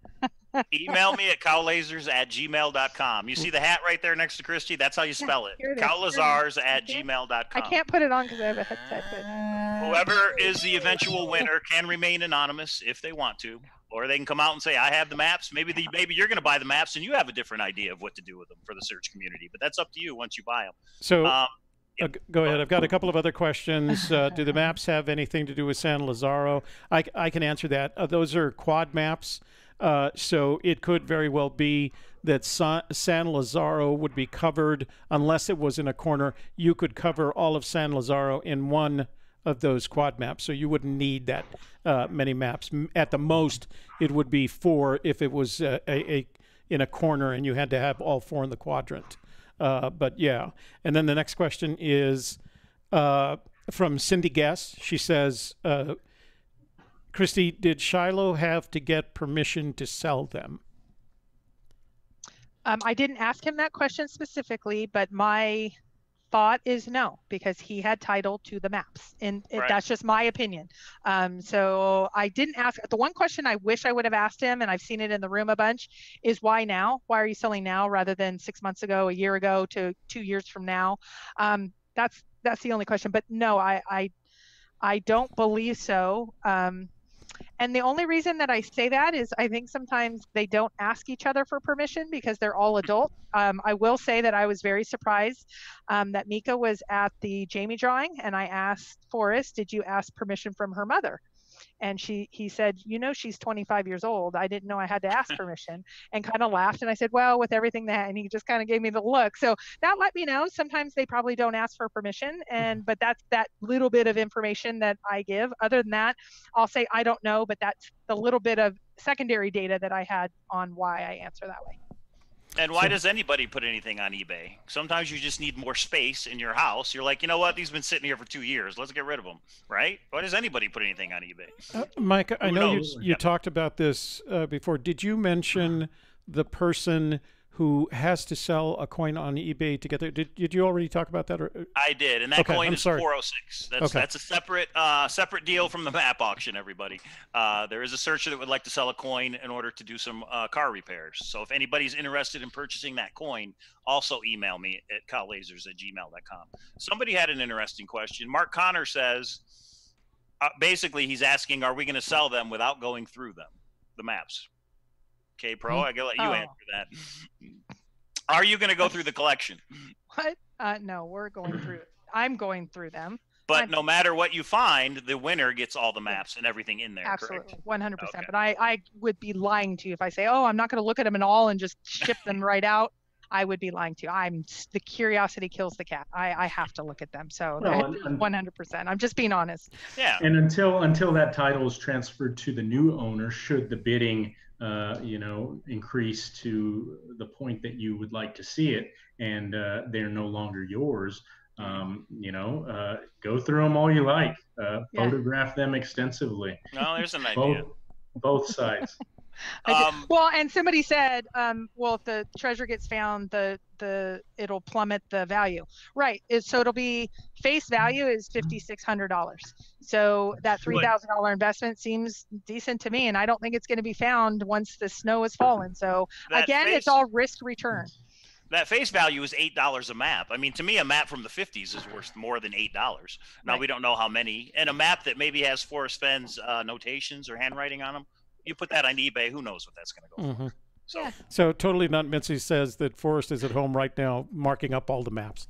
Email me at cowlasers@gmail.com. You see the hat right there next to Christy? That's how you spell it. Cowlasers@gmail.com. I can't put it on because I have a headset. But whoever is the eventual winner can remain anonymous if they want to, or they can come out and say, I have the maps. Maybe you're going to buy the maps and you have a different idea of what to do with them for the search community, but that's up to you once you buy them. So go ahead. I've got a couple of other questions. Do the maps have anything to do with San Lazaro? I can answer that. Those are quad maps. So it could very well be that San Lazaro would be covered, unless it was in a corner. You could cover all of San Lazaro in one of those quad maps, so you wouldn't need that many maps. At the most, it would be 4 if it was in a corner and you had to have all 4 in the quadrant. But yeah. And then the next question is from Cindy Guess. She says, Christy, did Shiloh have to get permission to sell them? I didn't ask him that question specifically, but my thought is no, because he had title to the maps, and that's just my opinion. So I didn't ask. The one question I wish I would have asked him, and I've seen it in the room a bunch, is why now? Why are you selling now rather than 6 months ago, a year ago, to 2 years from now? That's the only question. But no, I don't believe so. And the only reason that I say that is I think sometimes they don't ask each other for permission because they're all adult. I will say that I was very surprised that Mika was at the Jamie drawing, and I asked Forrest, did you ask permission from her mother? And he said, she's 25 years old. I didn't know I had to ask permission, and kind of laughed. And I said, well, with everything that, and he just kind of gave me the look. So that let me know sometimes they probably don't ask for permission. But that's that little bit of information that I give. Other than that, I'll say, I don't know, but that's the little bit of secondary data that I had on why I answer that way. And why does anybody put anything on eBay? Sometimes you just need more space in your house. You're like, you know what? These have been sitting here for 2 years. Let's get rid of them, right? Why does anybody put anything on eBay? Mike, I know you talked about this before. Did you mention the person who has to sell a coin on eBay to get there? Did you already talk about that? Or? I did, and that coin is 406. That's a separate deal from the map auction, everybody. There is a searcher that would like to sell a coin in order to do some car repairs. So if anybody's interested in purchasing that coin, also email me at cowlasers@gmail.com. Somebody had an interesting question. Mark Connor says, basically he's asking, are we going to sell them without going through them, the maps? Okay, Pro, I gotta let you answer that. Are you going to go through the collection? What? No, we're going through. I'm going through them. But no matter what you find, the winner gets all the maps and everything in there. Absolutely, correct? 100%. Okay. But I would be lying to you if I say, oh, I'm not going to look at them at all and just ship them right out. I would be lying to you. The curiosity kills the cat. I have to look at them. So 100%. I'm just being honest. Yeah. And until that title is transferred to the new owner, should the bidding increase to the point that you would like to see it, and they're no longer yours, go through them all you like, photograph them extensively. No, there's an idea. Both sides. Well, and somebody said, if the treasure gets found, it'll plummet the value. Right. So it'll be face value is $5,600. So that $3,000 investment seems decent to me, and I don't think it's going to be found once the snow has fallen. So it's all risk return. That face value is $8 a map. I mean, to me, a map from the 50s is worth more than $8. Now, we don't know how many. And a map that maybe has Forrest Fenn's notations or handwriting on them, you put that on eBay, who knows what that's going to go for. So Totally Not Mincy says that Forrest is at home right now marking up all the maps.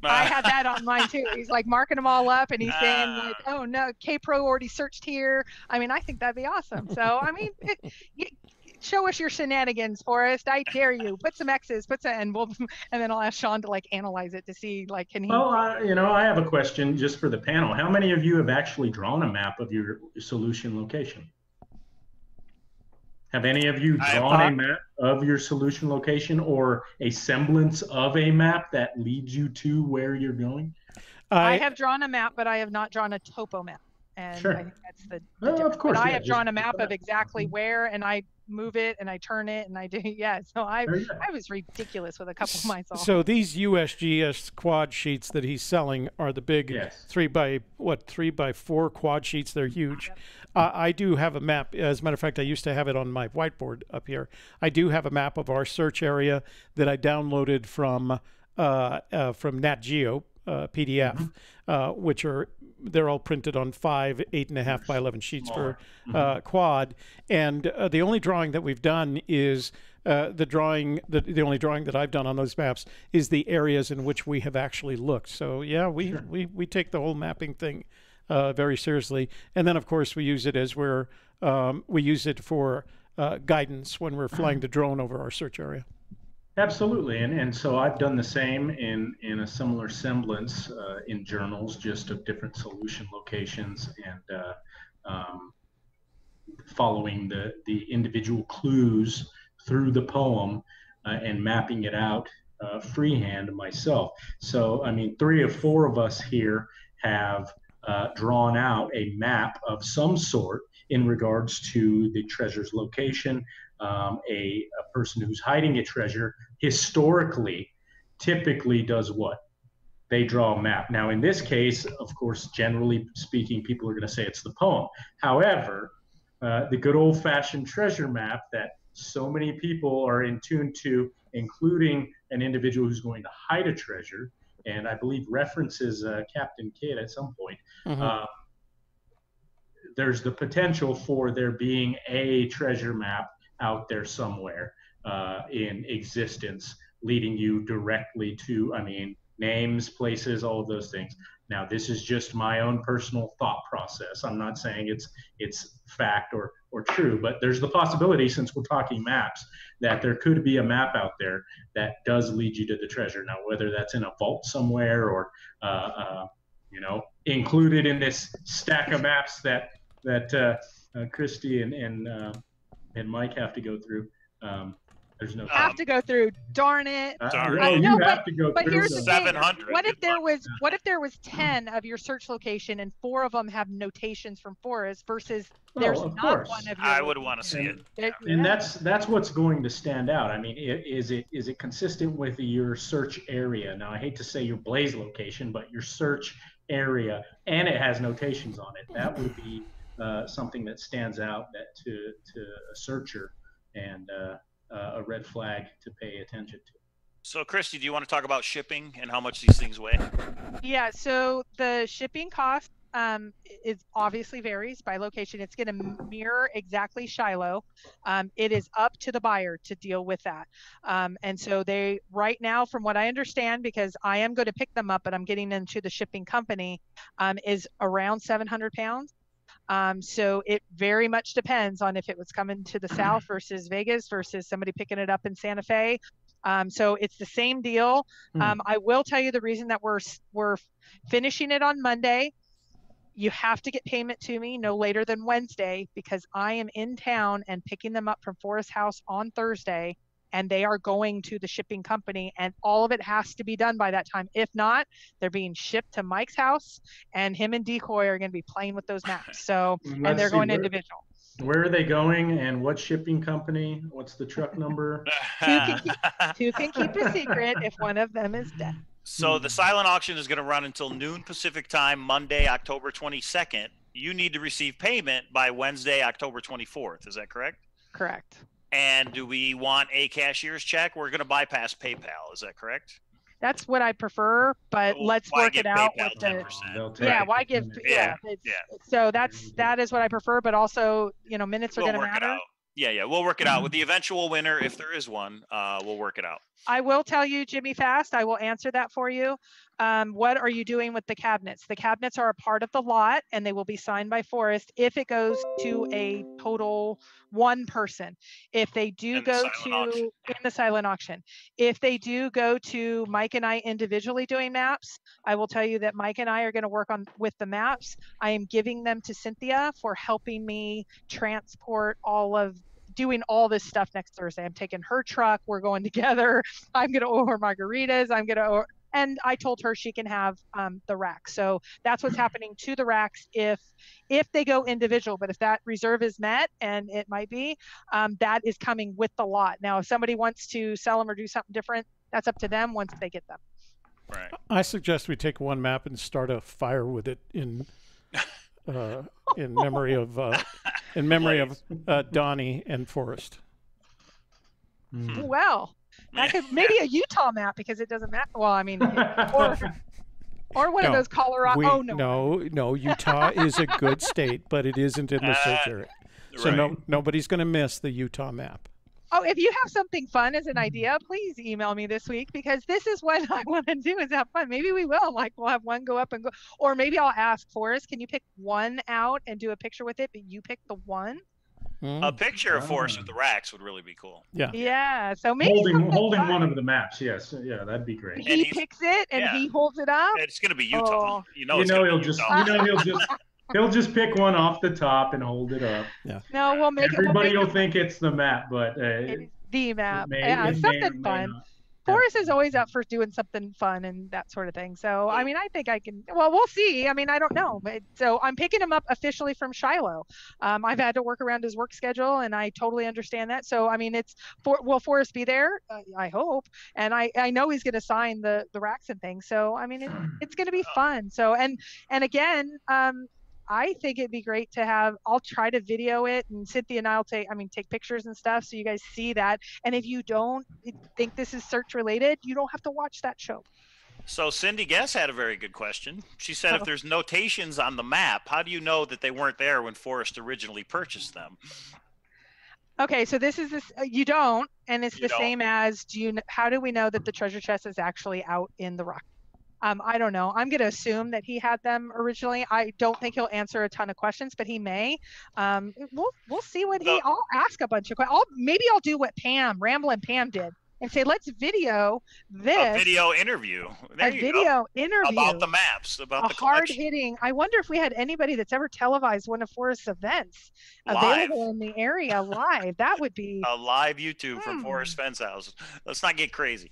I had that on mine too. He's like marking them all up, and he's saying like, oh no, K-Pro already searched here. I mean, I think that'd be awesome. So I mean, show us your shenanigans, Forrest. I dare you. Put some X's, and then I'll ask Sean to like analyze it to see like, can he? Well, I have a question just for the panel. How many of you have actually drawn a map of your solution location? Have any of you drawn a map of your solution location or a semblance of a map that leads you to where you're going? I have drawn a map, but I have not drawn a topo map. And Sure. I think that's the difference. Of course, but I yeah, have drawn a just map that. of exactly where, and I move it and I turn it and I do, yeah. So I was ridiculous with a couple of my songs. So these USGS quad sheets that he's selling are the big 3x4 quad sheets. They're huge. Yep. I do have a map. As a matter of fact, I used to have it on my whiteboard up here. I do have a map of our search area that I downloaded from Nat Geo PDF, which they're all printed on 5 8.5 by 11 sheets for quad. And the only drawing that we've done is the only drawing that I've done on those maps is the areas in which we have actually looked. So yeah, we take the whole mapping thing very seriously. And then of course we use it as we use it for guidance when we're flying the drone over our search area. Absolutely, and so I've done the same in a similar semblance in journals, just of different solution locations, and following the individual clues through the poem and mapping it out freehand myself. So I mean, 3 of 4 of us here have drawn out a map of some sort in regards to the treasure's location. A person who's hiding a treasure historically typically does what? They draw a map. Now, in this case, of course, generally speaking, people are going to say it's the poem. However, the good old-fashioned treasure map that so many people are in tune to, including an individual who's going to hide a treasure, and I believe references Captain Kidd at some point, there's the potential for there being a treasure map out there somewhere in existence, leading you directly to, I mean, names, places, all of those things. Now, this is just my own personal thought process. I'm not saying it's fact or true, but there's the possibility, since we're talking maps, that there could be a map out there that does lead you to the treasure. Now, whether that's in a vault somewhere or you know, included in this stack of maps that Christy and Mike have to go through. There's no have to go through. Darn it! Darn I it. know, have to go but through here's the thing: 700. what if there was 10 of your search location and 4 of them have notations from Forrest versus there's not one of your? I would want to see it. And that's what's going to stand out. I mean, is it consistent with your search area? Now, I hate to say your blaze location, but your search area, and it has notations on it. That would be something that stands out that to a searcher, and a red flag to pay attention to. So, Christy, do you want to talk about shipping and how much these things weigh? Yeah, so the shipping cost is obviously varies by location. It's going to mirror exactly Shiloh. It is up to the buyer to deal with that. And so they, right now, from what I understand, because I am going to pick them up, but I'm getting into the shipping company, is around 700 pounds. So it very much depends on if it was coming to the south versus Vegas versus somebody picking it up in Santa Fe. So it's the same deal. I will tell you the reason that we're finishing it on Monday. You have to get payment to me no later than Wednesday, because I am in town and picking them up from Forrest House on Thursday, and they are going to the shipping company, and all of it has to be done by that time. If not, they're being shipped to Mike's house, and him and Decoy are going to be playing with those maps. So, and they're going individual. Where are they going, and what shipping company? What's the truck number? Two can keep a secret if one of them is dead. So the silent auction is going to run until noon Pacific time, Monday, October 22nd. You need to receive payment by Wednesday, October 24th. Is that correct? Correct. And do we want a cashier's check? We're going to bypass PayPal. Is that correct? That's what I prefer, but let's work it out with the why give so that is what I prefer, but also, you know, minutes are going to matter. Yeah, we'll work it out with the eventual winner, if there is one. We'll work it out. I will tell you, Jimmy Fast, I will answer that for you. What are you doing with the cabinets? The cabinets are a part of the lot, and they will be signed by Forrest if it goes to a total one person. If they do go to in the silent auction, if they do go to Mike and I individually doing maps, I will tell you that Mike and I are going to work on with the maps. I am giving them to Cynthia for helping me transport all of doing all this stuff next Thursday. I'm taking her truck. We're going together. I'm going to order margaritas. And I told her she can have the rack. So that's what's happening to the racks if they go individual. But if that reserve is met, and it might be, that is coming with the lot. Now, if somebody wants to sell them or do something different, that's up to them once they get them. Right. I suggest we take one map and start a fire with it in memory of Donnie and Forrest. Well, that could maybe a Utah map, because it doesn't matter. Well, I mean, or one of those Colorado. No, Utah is a good state, but it isn't in the search area. So nobody's going to miss the Utah map. Oh, if you have something fun as an idea, please email me this week, because this is what I want to do, is have fun. Maybe we will. Like, we'll have one go up and go. Or maybe I'll ask Forrest, can you pick one out and do a picture with it, but you pick the one? A picture of Forrest with the racks would really be cool. Yeah. Yeah. So maybe holding one of the maps. Yes. Yeah, that'd be great. He picks it and he holds it up. It's going to be Utah. He'll just pick one off the top and hold it up. Yeah. No, we'll make Everybody will think it's the map, but it's the map. Something fun. Forrest is always up for doing something fun and that sort of thing. So, I mean, I think I can, well, we'll see. I mean, I don't know. But, so I'm picking him up officially from Shiloh. I've had to work around his work schedule, and I totally understand that. So, I mean, will Forrest be there? I hope. And I know he's going to sign the racks and things. So, I mean, it's going to be fun. So, and again, I think it'd be great to have, I'll try to video it, and Cynthia and I'll take pictures and stuff so you guys see that. And if you don't think this is search related, you don't have to watch that show. So Cindy Guess had a very good question. She said, if there's notations on the map, how do you know that they weren't there when Forrest originally purchased them? Okay, so you don't, and it's the same as, how do we know that the treasure chest is actually out in the rock? I don't know. I'm going to assume that he had them originally. I don't think he'll answer a ton of questions, but he may. We'll see what I'll ask a bunch of questions. Maybe I'll do what Ramblin' Pam did and say, let's video this. A video interview. Interview. About the maps. About the hard hitting. I wonder if we had anybody that's ever televised one of Forrest's events available in the area live. That would be a live YouTube from Forrest Fenn's house. Let's not get crazy.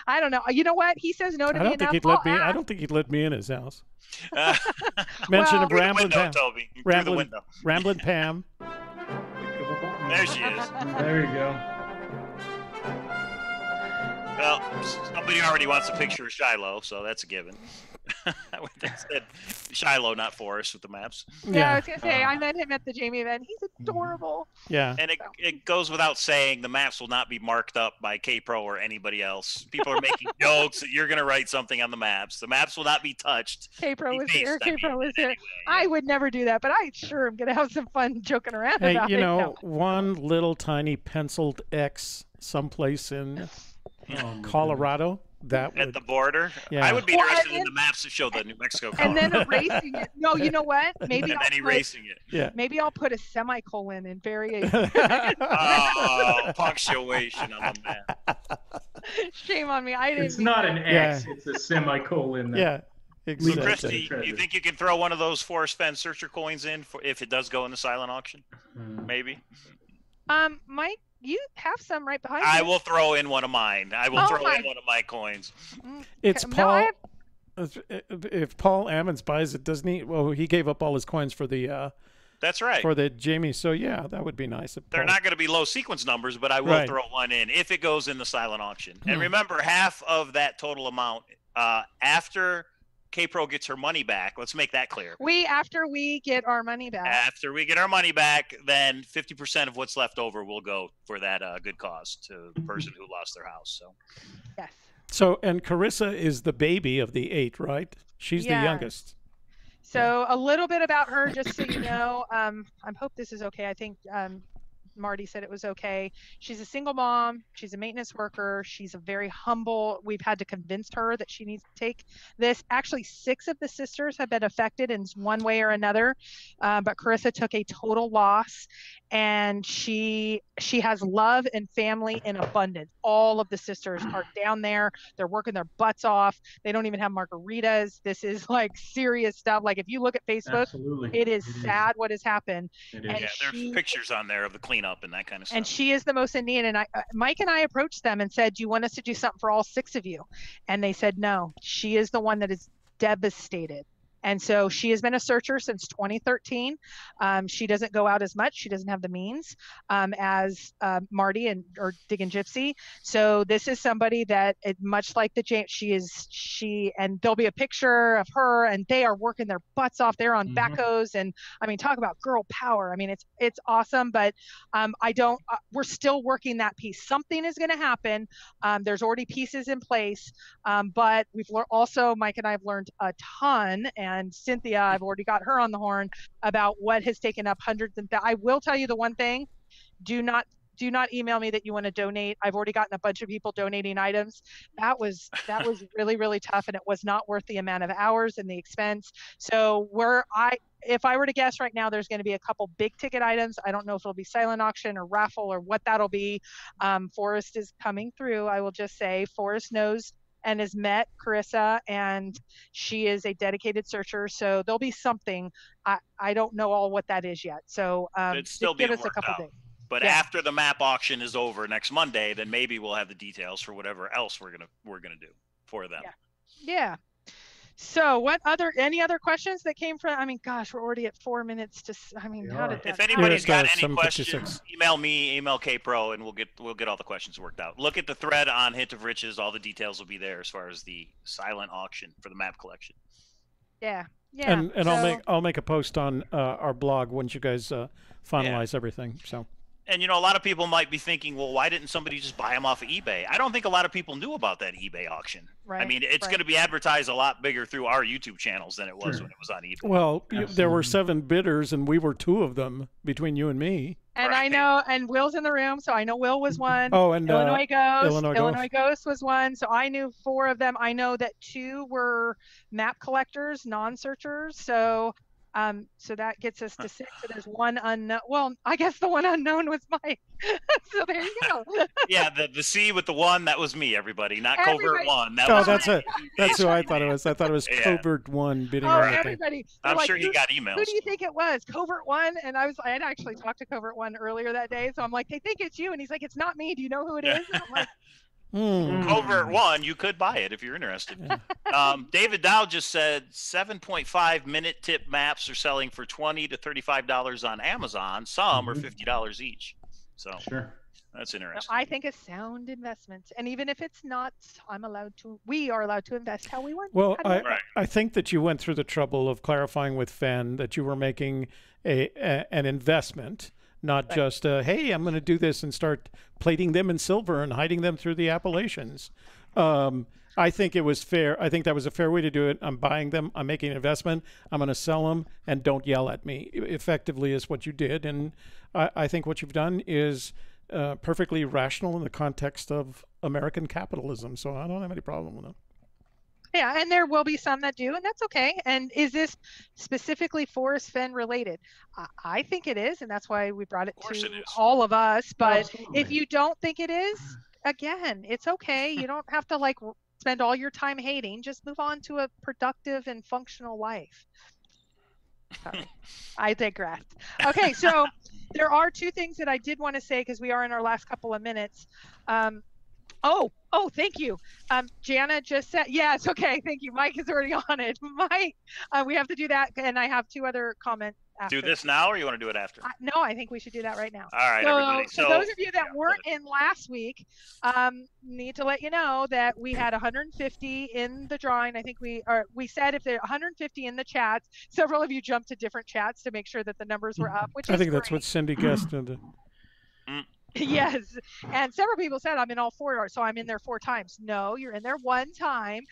I don't know. You know what? He says no to me. I don't think he'd let me in his house. Mention of Ramblin' Pam. Ramblin' Pam. There she is. There you go. Well, somebody already wants a picture of Shiloh, so that's a given. They said Shiloh, not Forrest, with the maps. Yeah, I was going to say, I met him at the Jamie event. He's adorable. Yeah. And it goes without saying, the maps will not be marked up by K-Pro or anybody else. People are making jokes that you're going to write something on the maps. The maps will not be touched. K-Pro was here. K-Pro was here. Anyway, I would never do that, but I sure am going to have some fun joking around about it. One little tiny penciled X someplace in Colorado. At the border, yeah. I would be interested in the maps that show the New Mexico color. And then erasing it. No, you know what? Maybe erasing it. Yeah. Maybe I'll put a semicolon and bury punctuation on the map. Shame on me. I didn't. It's not an X. Yeah. It's a semicolon. Yeah. Exactly. So, Christy, you think you can throw one of those Forrest Fenn searcher coins in if it does go in the silent auction? Maybe. Mike, you have some right behind you. I will throw in one of mine. I will throw in one of my coins. It's Paul. If Paul Ammons buys it, doesn't he? Well, he gave up all his coins for the. That's right. For the Jamie. So yeah, that would be nice. They're not going to be low sequence numbers, but I will throw one in if it goes in the silent auction. And remember, half of that total amount after K-Pro gets her money back. Let's make that clear. After we get our money back. After we get our money back, then 50% of what's left over will go for that good cause to the person who lost their house. So. Yes. So, and Carissa is the baby of the 8, right? She's the youngest. So a little bit about her, just so you know. I hope this is okay. I think Marty said it was okay. She's a single mom. She's a maintenance worker. She's a very humble. We've had to convince her that she needs to take this. Actually, 6 of the sisters have been affected in one way or another, but Carissa took a total loss. and she has love and family in abundance. All of the sisters are down there. They're working their butts off. They don't even have margaritas. This is like serious stuff. Like if you look at Facebook, Absolutely. it is sad what has happened. It is. And Yeah, there's pictures on there of the cleanup and that kind of stuff. and she is the most in need. And Mike and I approached them and said, do you want us to do something for all 6 of you? And they said, no, she is the one that is devastated. And so she has been a searcher since 2013. She doesn't go out as much. She doesn't have the means as Marty or Diggin' Gypsy. So this is somebody that, much like the James, and there'll be a picture of her, and they are working their butts off. They're on backhoes, and I mean, talk about girl power. I mean, it's awesome, but we're still working that piece. Something is going to happen. There's already pieces in place, but we've also, Mike and I have learned a ton. And Cynthia, I've already got her on the horn about what has taken up hundreds and I will tell you the one thing, do not email me that you want to donate. I've already gotten a bunch of people donating items. That was really, really tough, and it was not worth the amount of hours and the expense. So if I were to guess right now, there's going to be a couple big ticket items. I don't know if it'll be silent auction or raffle or what that'll be. Forrest is coming through. I will just say Forrest knows and has met Carissa, and she is a dedicated searcher. So there'll be something. I don't know all what that is yet. So it's still give being us a couple worked out. days. But after the map auction is over next Monday, then maybe we'll have the details for whatever else we're gonna do for them. Yeah. So any other questions that came from, I mean, gosh, we're already at 4 minutes how did that If anybody's got any 7:56. questions, email me, email KPro, and we'll get all the questions worked out. Look at the thread on Hint of Riches. All the details will be there as far as the silent auction for the map collection. Yeah. And I'll make a post on our blog once you guys finalize everything. So. And, a lot of people might be thinking, well, why didn't somebody just buy them off of eBay? I don't think a lot of people knew about that eBay auction. Right, I mean, it's going to be advertised a lot bigger through our YouTube channels than it was when it was on eBay. Well, there were 7 bidders, and we were 2 of them between you and me. And I know, and Will's in the room, so I know Will was one. Oh, and Illinois Ghost was one. So I knew 4 of them. I know that 2 were map collectors, non-searchers. So that gets us to 6. So there's 1 unknown. Well, I guess the 1 unknown was Mike. So there you go. Yeah, the C with the 1, that was me, everybody, not Covert 1. That's who I thought it was. I thought it was Covert 1 bidding on the everybody. Thing. I'm sure he got emails. Who do you think it was? Covert 1? And I had actually talked to Covert 1 earlier that day. So I'm like, they think it's you. And he's like, it's not me. Do you know who it is? And I'm like, Covert 1, you could buy it if you're interested. David Dow just said 7.5 minute tip maps are selling for $20 to $35 on Amazon. Some are $50 each. So that's interesting. I think a sound investment, and even if it's not, we are allowed to invest how we want. Well, I think that you went through the trouble of clarifying with Fenn that you were making an investment. Not just, hey, I'm going to do this and start plating them in silver and hiding them through the Appalachians. I think it was fair. I think that was a fair way to do it. I'm buying them. I'm making an investment. I'm going to sell them, and don't yell at me. Effectively is what you did. And I think what you've done is perfectly rational in the context of American capitalism. So I don't have any problem with it. Yeah, and there will be some that do, and that's okay. And is this specifically Forrest Fenn related? I think it is, and that's why we brought it to all of us. But if you don't think it is, again, it's okay. You don't have to spend all your time hating. Just move on to a productive and functional life. Sorry, I digress. Okay, so there are 2 things that I did want to say because we are in our last couple of minutes. Oh, thank you. Jana just said, yes, okay, thank you. Mike is already on it. Mike, we have to do that, and I have 2 other comments after. Do this now, or you want to do it after? No, I think we should do that right now. All right, everybody. So those of you that weren't in last week, need to let you know that we had 150 in the drawing. I think we said if there are 150 in the chats, several of you jumped to different chats to make sure that the numbers were up, which I think great. That's what Cindy guessed. Yes, and several people said I'm in all 4, so I'm in there 4 times. No, you're in there 1 time.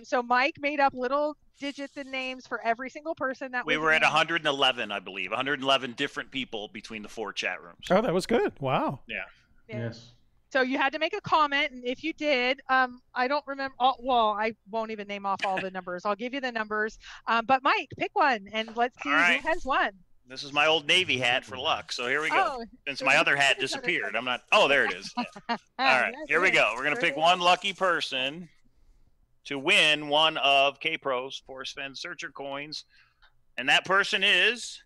So Mike made up little digits and names for every single person that we were at 111, I believe, 111 different people between the 4 chat rooms. Oh, that was good. Wow. Yeah. Yes. So you had to make a comment, and if you did, I don't remember. I won't even name off all the numbers. I'll give you the numbers. But Mike, pick one, and let's see who has won. This is my old Navy hat for luck. So here we go. Oh, Since so my you other hat put it on it. disappeared, I'm not. Oh, there it is. Yeah. All right, Yes, here we yes, go. We're gonna there pick it is. one lucky person to win one of K-Pro's Forrest Fenn Searcher coins, and that person is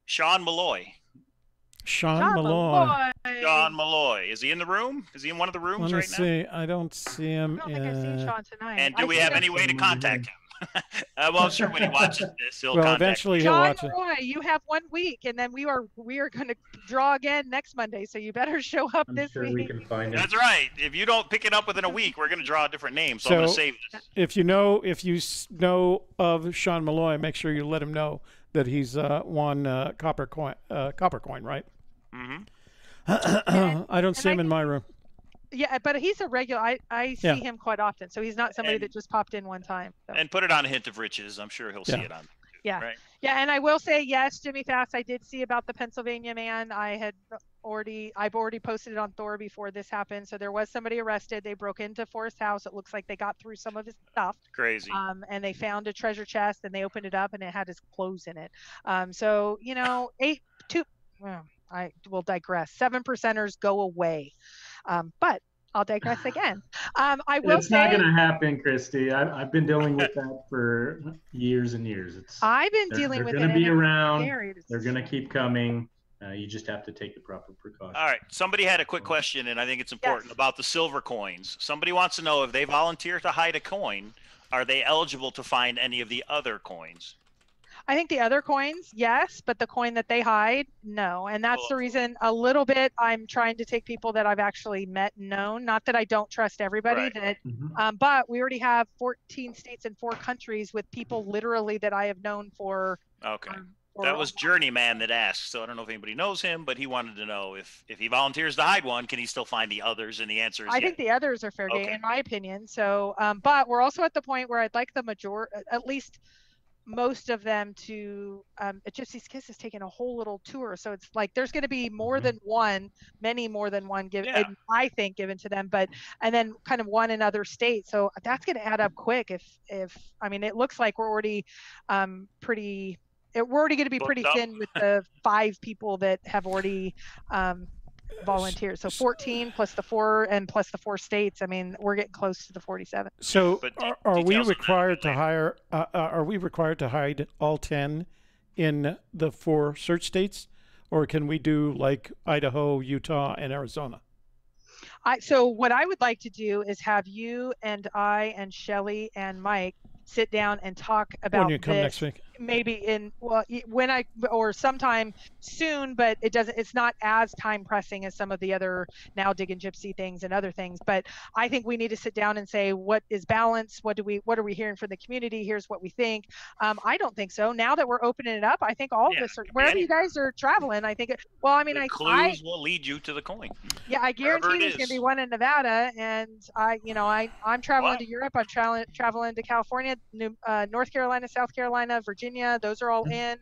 Sean Malloy. Sean Malloy. Sean Malloy. Is he in the room? Is he in one of the rooms Let me right now? see. I don't see him. I don't think I've seen Sean tonight. And do I we see have him- any way to contact him? Well, I'm sure when he watches this, he'll Well, contact eventually he'll John watch it. Roy, you have 1 week, and then we are going to draw again next Monday. So you better show up I'm this sure week. we can find him. That's right. If you don't pick it up within a week, we're going to draw a different name. So I'm going to So- save this. If you know of Sean Malloy, make sure you let him know that he's won copper coin, right? Mm-hmm. I don't see him in my room. Yeah, but he's a regular. I see Yeah. him quite often, so he's not somebody And- that just popped in one time. So. And put it on a hint of riches. I'm sure he'll see Yeah. it on. Yeah. Right. Yeah, and I will say yes, Jimmy Fast. I did see about the Pennsylvania man. I've already posted it on Thor before this happened. So there was somebody arrested. They broke into Forrest's house. It looks like they got through some of his stuff. Crazy. And they found a treasure chest, and they opened it up, and it had his clothes in it. So I will digress. 7%ers go away, but I'll digress again. I will It's not say going to happen, Christy. I've been dealing with that for years and years. I've been They're dealing with it. going to be and it's around. scary. They're going to keep coming. You just have to take the proper precautions. All right. Somebody had a quick question, and I think it's important about the silver coins. Somebody wants to know if they volunteer to hide a coin, are they eligible to find any of the other coins? I think the other coins, yes, but the coin that they hide, no. And that's the reason a little bit I'm trying to take people that I've actually met and known. Not that I don't trust everybody, Right. that, Mhm. but we already have 14 states and 4 countries with people literally that I have known for. Okay. for That was Journeyman that asked, so I don't know if anybody knows him, but he wanted to know if he volunteers to hide one, can he still find the others? And the answer is I yes. think the others are fair game, Okay. in my opinion. So, but we're also at the point where I'd like at least most of them to Gypsy Kiss is taking a whole little tour, so it's like there's going to be more than one, many more than one given, I think, given to them, but and then kind of one in other states, so that's going to add up quick. If I mean, it looks like we're already we're already going to be pretty Booked up. thin with the 5 people that have already volunteers. So 14 plus the 4 and plus the 4 states. I mean, we're getting close to the 47. So But are we details on that required to later. hire? Are we required to hide all 10 in the 4 search states, or can we do like Idaho, Utah, and Arizona? So what I would like to do is have you and I and Shelly and Mike sit down and talk about When you come this. next week. Maybe or sometime soon, but it's not as time pressing as some of the other Now Digging Gypsy things and other things. But I think we need to sit down and say, what is balance? What are we hearing from the community? Here's what we think. I don't think so. Now that we're opening it up, I think all of this, wherever you guys are traveling, I think, The clues will lead you to the coin. yeah, I guarantee Wherever it there's going to be is. one in Nevada, and I'm traveling to Europe. I'm traveling to California, North Carolina, South Carolina, Virginia. Those are all in.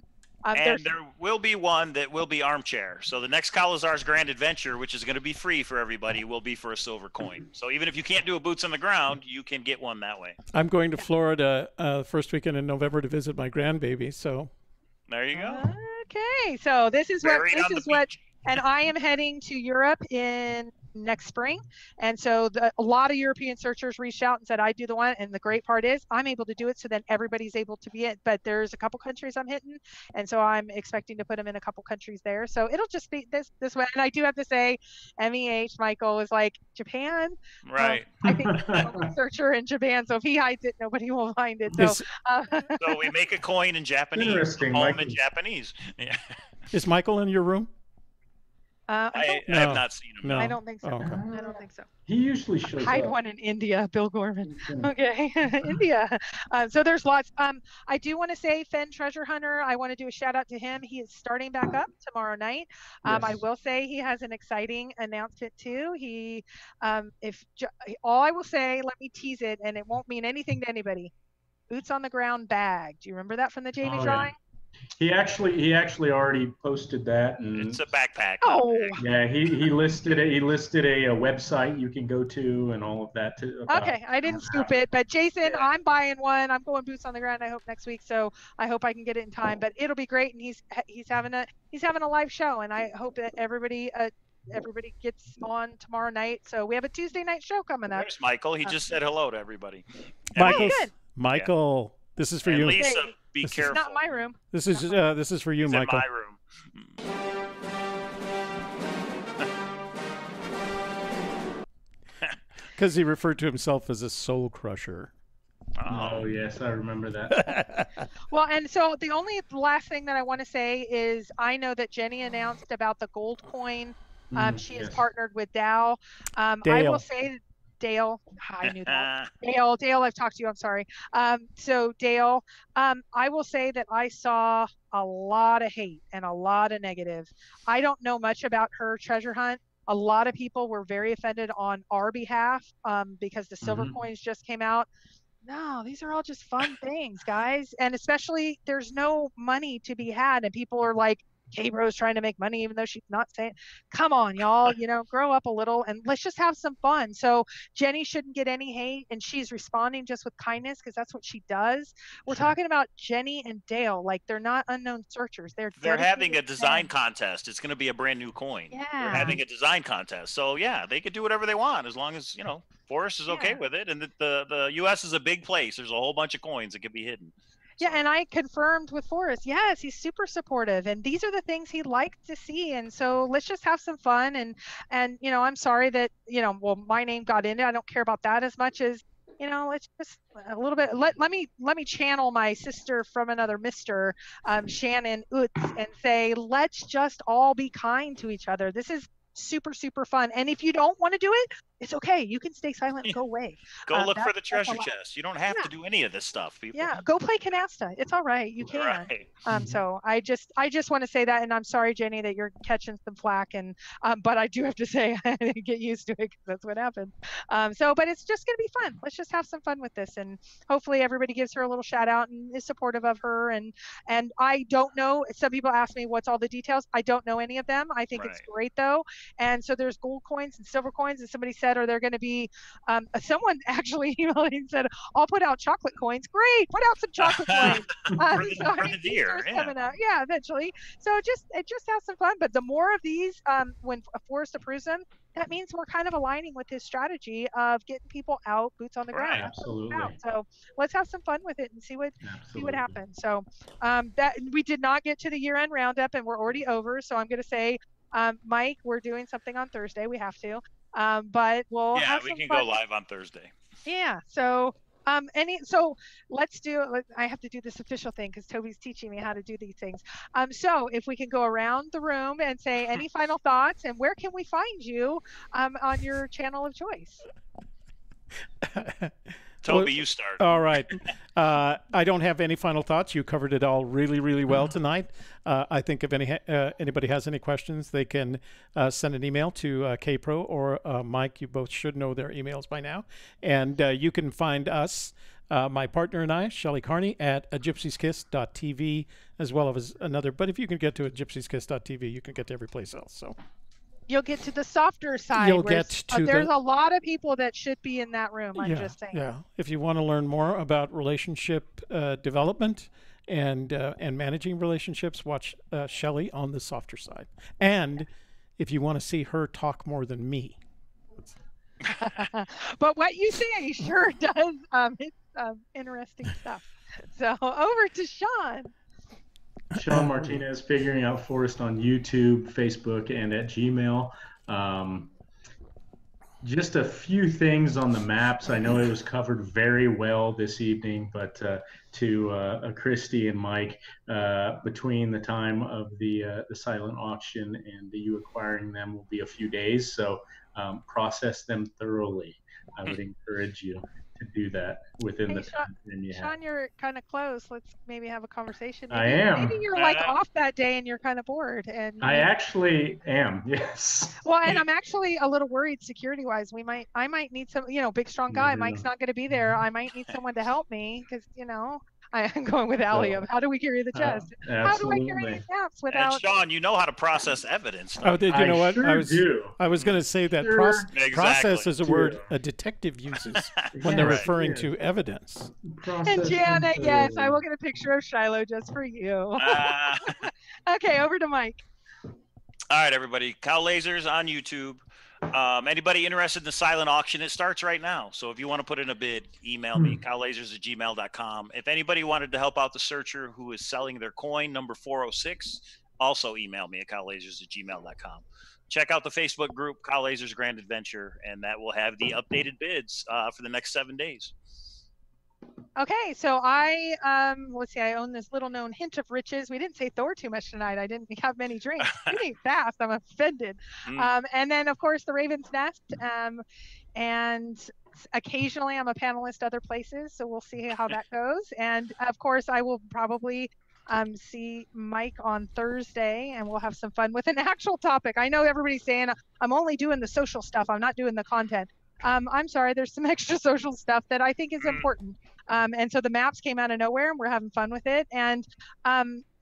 And there will be one that will be armchair. So the next Kalazar's Grand Adventure, which is going to be free for everybody, will be for a silver coin. So even if you can't do a boots on the ground, you can get one that way. I'm going to Florida first weekend in November to visit my grandbaby. So There you go. Okay, so this is Buried on the what, beach. and I am heading to Europe in next spring, and so a lot of European searchers reached out and said I'd do the one, and the great part is I'm able to do it, so then everybody's able to be it. But there's a couple countries I'm hitting, and so I'm expecting to put them in a couple countries there, so it'll just be this way. And I do have to say, MEH Michael is like Japan, Right. I think he's the only searcher in Japan, so if he hides it, nobody will find it. So So we make a coin in Japanese, Interesting, home in Michael. Japanese. Yeah. is Michael in your room? I No. have not seen him. No. I don't think so. Oh, okay. I don't think so. He usually shows Hide up. one in India, Bill Gorman. Okay, India. So there's lots. I do want to say Fenn Treasure Hunter. I want to do a shout out to him. He is starting back up tomorrow night. I Yes. will say he has an exciting announcement too. He, all I will say, let me tease it, and it won't mean anything to anybody. Boots on the ground bag. Do you remember that from the Jamie Oh, yeah. drawing? He actually already posted that, and It's a backpack. Oh, yeah, he listed a website you can go to and all of that too. About okay. I didn't scoop it, but Jason, Yeah. I'm buying one. I'm going boots on the ground. I hope next week, so I hope I can get it in time. But it'll be great, and he's having a live show, and I hope that everybody gets on tomorrow night. So we have a Tuesday night show coming up. There's Michael. He just said hello to everybody. Michael, good. Michael, this is for And you. Lisa, Hey, be this is careful. Not in my room. This is for you, He's Michael. in my room. Because he referred to himself as a soul crusher. Oh yes, I remember that. Well, and so the last thing that I want to say is I know that Jenny announced about the gold coin. She has Yes. partnered with Dow. I Dale. will say, Dale, I knew that. Dale, I've talked to you. I'm sorry. So Dale, I will say that I saw a lot of hate and a lot of negative. I don't know much about her treasure hunt. A lot of people were very offended on our behalf because the silver coins just came out. No, these are all just fun things, guys. And especially there's no money to be had. And people are like, K-Bro's trying to make money, even though she's not saying, come on, y'all, grow up a little and let's just have some fun. So Jenny shouldn't get any hate, and she's responding just with kindness because that's what she does. We're talking about Jenny and Dale. Like, they're not unknown searchers. They're having a dedicated design men. contest. It's going to be a brand new coin. They're Yeah. having a design contest. So yeah, they could do whatever they want as long as, Forrest is okay Yeah. with it. And the US is a big place. There's a whole bunch of coins that could be hidden. Yeah, and I confirmed with Forrest, yes, he's super supportive, and these are the things he likes to see. And so let's just have some fun. And I'm sorry that well, my name got in it. I don't care about that as much as let's just a little bit. Let me channel my sister from another Mister, Shannon Utz, and say let's just all be kind to each other. This is super fun. And if you don't want to do it, it's okay. You can stay silent and go away. Go look for the That's a treasure lot. chest. You don't have to do any of this stuff, people. Yeah, go play canasta. It's all right. You can. Right. So I just want to say that, and I'm sorry, Jenny, that you're catching some flack, and but I do have to say I get used to it because that's what happened. But it's just gonna be fun. Let's just have some fun with this, and hopefully everybody gives her a little shout out and is supportive of her. And I don't know. Some people ask me what's all the details. I don't know any of them. I think it's great though. And so there's gold coins and silver coins, and somebody said, are there going to be? Someone actually emailed and said, I'll put out chocolate coins. Great, put out some chocolate coins. For the deer, coming out. Yeah, eventually. So it just has some fun. But the more of these, when Forrest approves them, that means we're kind of aligning with his strategy of getting people out, boots on the ground. Right. Absolutely. So let's have some fun with it and see what Absolutely. happens. So that we did not get to the year-end roundup, and we're already over. So I'm going to say, Mike, we're doing something on Thursday. We have to. But we'll have some we can fun. go live on Thursday. Yeah. So so let's do. I have to do this official thing because Toby's teaching me how to do these things. So if we can go around the room and say any final thoughts, and where can we find you on your channel of choice? Toby, you start. All right. I don't have any final thoughts. You covered it all really well tonight. I think if anybody has any questions, they can send an email to KPro or Mike. You both should know their emails by now. And you can find us, my partner and I, Shelley Carney, at gypsyskiss.tv, as well as another. But if you can get to gypsyskiss.tv, you can get to every place else. So you'll get to the softer side. You'll get to there's a lot of people that should be in that room. I'm yeah, just saying. Yeah. If you want to learn more about relationship development and managing relationships, watch Shelley on the softer side. And if you want to see her talk more than me. But what you say sure does. It's interesting stuff. So over to Sean. Sean Martinez, figuring out Forrest on YouTube, Facebook, and at Gmail. Just a few things on the maps. I know it was covered very well this evening, but to Christy and Mike, between the time of the silent auction and you acquiring them will be a few days. So process them thoroughly. I would encourage you to do that within the time frame you have. Sean, you're kind of close. Let's maybe have a conversation. Maybe, I am. Maybe you're like off that day and you're kind of bored. And I actually am. Yes. Well, and I'm actually a little worried security-wise. I might need some, big strong guy. Never Mike's know. not going to be there. I might need someone to help me because I'm going with Allie of how do we carry the chest? How do I carry Absolutely. these maps And without? Sean, you know how to process evidence. Oh, did you know what? Sure do. I was going to say that Sure process is a word do. a detective uses when they're Right. referring to evidence. And Janet, yes, I will get a picture of Shiloh just for you. Okay, over to Mike. All right, everybody. Cow Lasers on YouTube. Anybody interested in the silent auction? It starts right now. So if you want to put in a bid, email me, cowlasers@gmail.com. If anybody wanted to help out the searcher who is selling their coin, number 406, also email me at cowlasers@gmail.com. Check out the Facebook group, Cow Lasers Grand Adventure, and that will have the updated bids for the next 7 days. Okay, so I let's see, I own this little known hint of riches. We didn't say Thor too much tonight. I didn't have many drinks. Eating fast, I'm offended. And then of course the Raven's Nest. And occasionally I'm a panelist other places, so we'll see how that goes. And of course I will probably see Mike on Thursday, and we'll have some fun with an actual topic. I know everybody's saying I'm only doing the social stuff, I'm not doing the content. I'm sorry, there's some extra social stuff that I think is important. And so the maps came out of nowhere and we're having fun with it. And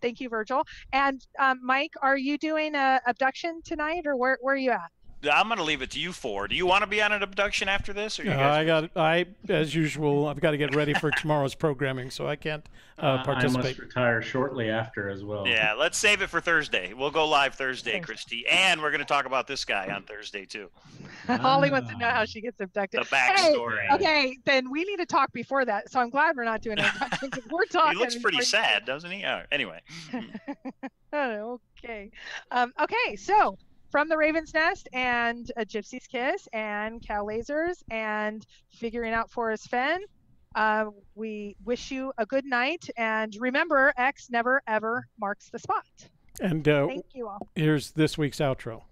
thank you, Virgil. And Mike, are you doing a abduction tonight, or where are you at? I'm going to leave it to you four. Do you want to be on an abduction after this? Or you guys... as usual, I've got to get ready for tomorrow's programming, so I can't participate. I must retire shortly after as well. Yeah, let's save it for Thursday. We'll go live Thursday, Christy. And we're going to talk about this guy on Thursday, too. Holly wants to know how she gets abducted. The backstory. Hey, okay, then we need to talk before that. So I'm glad we're not doing it. Because we're talking. He looks pretty sad, doesn't he? Anyway. Okay. Okay, so from the Raven's Nest and a Gypsy's Kiss and Cow Lasers and figuring out Forrest Fenn, we wish you a good night. And remember, X never, ever marks the spot. And thank you all. Here's this week's outro.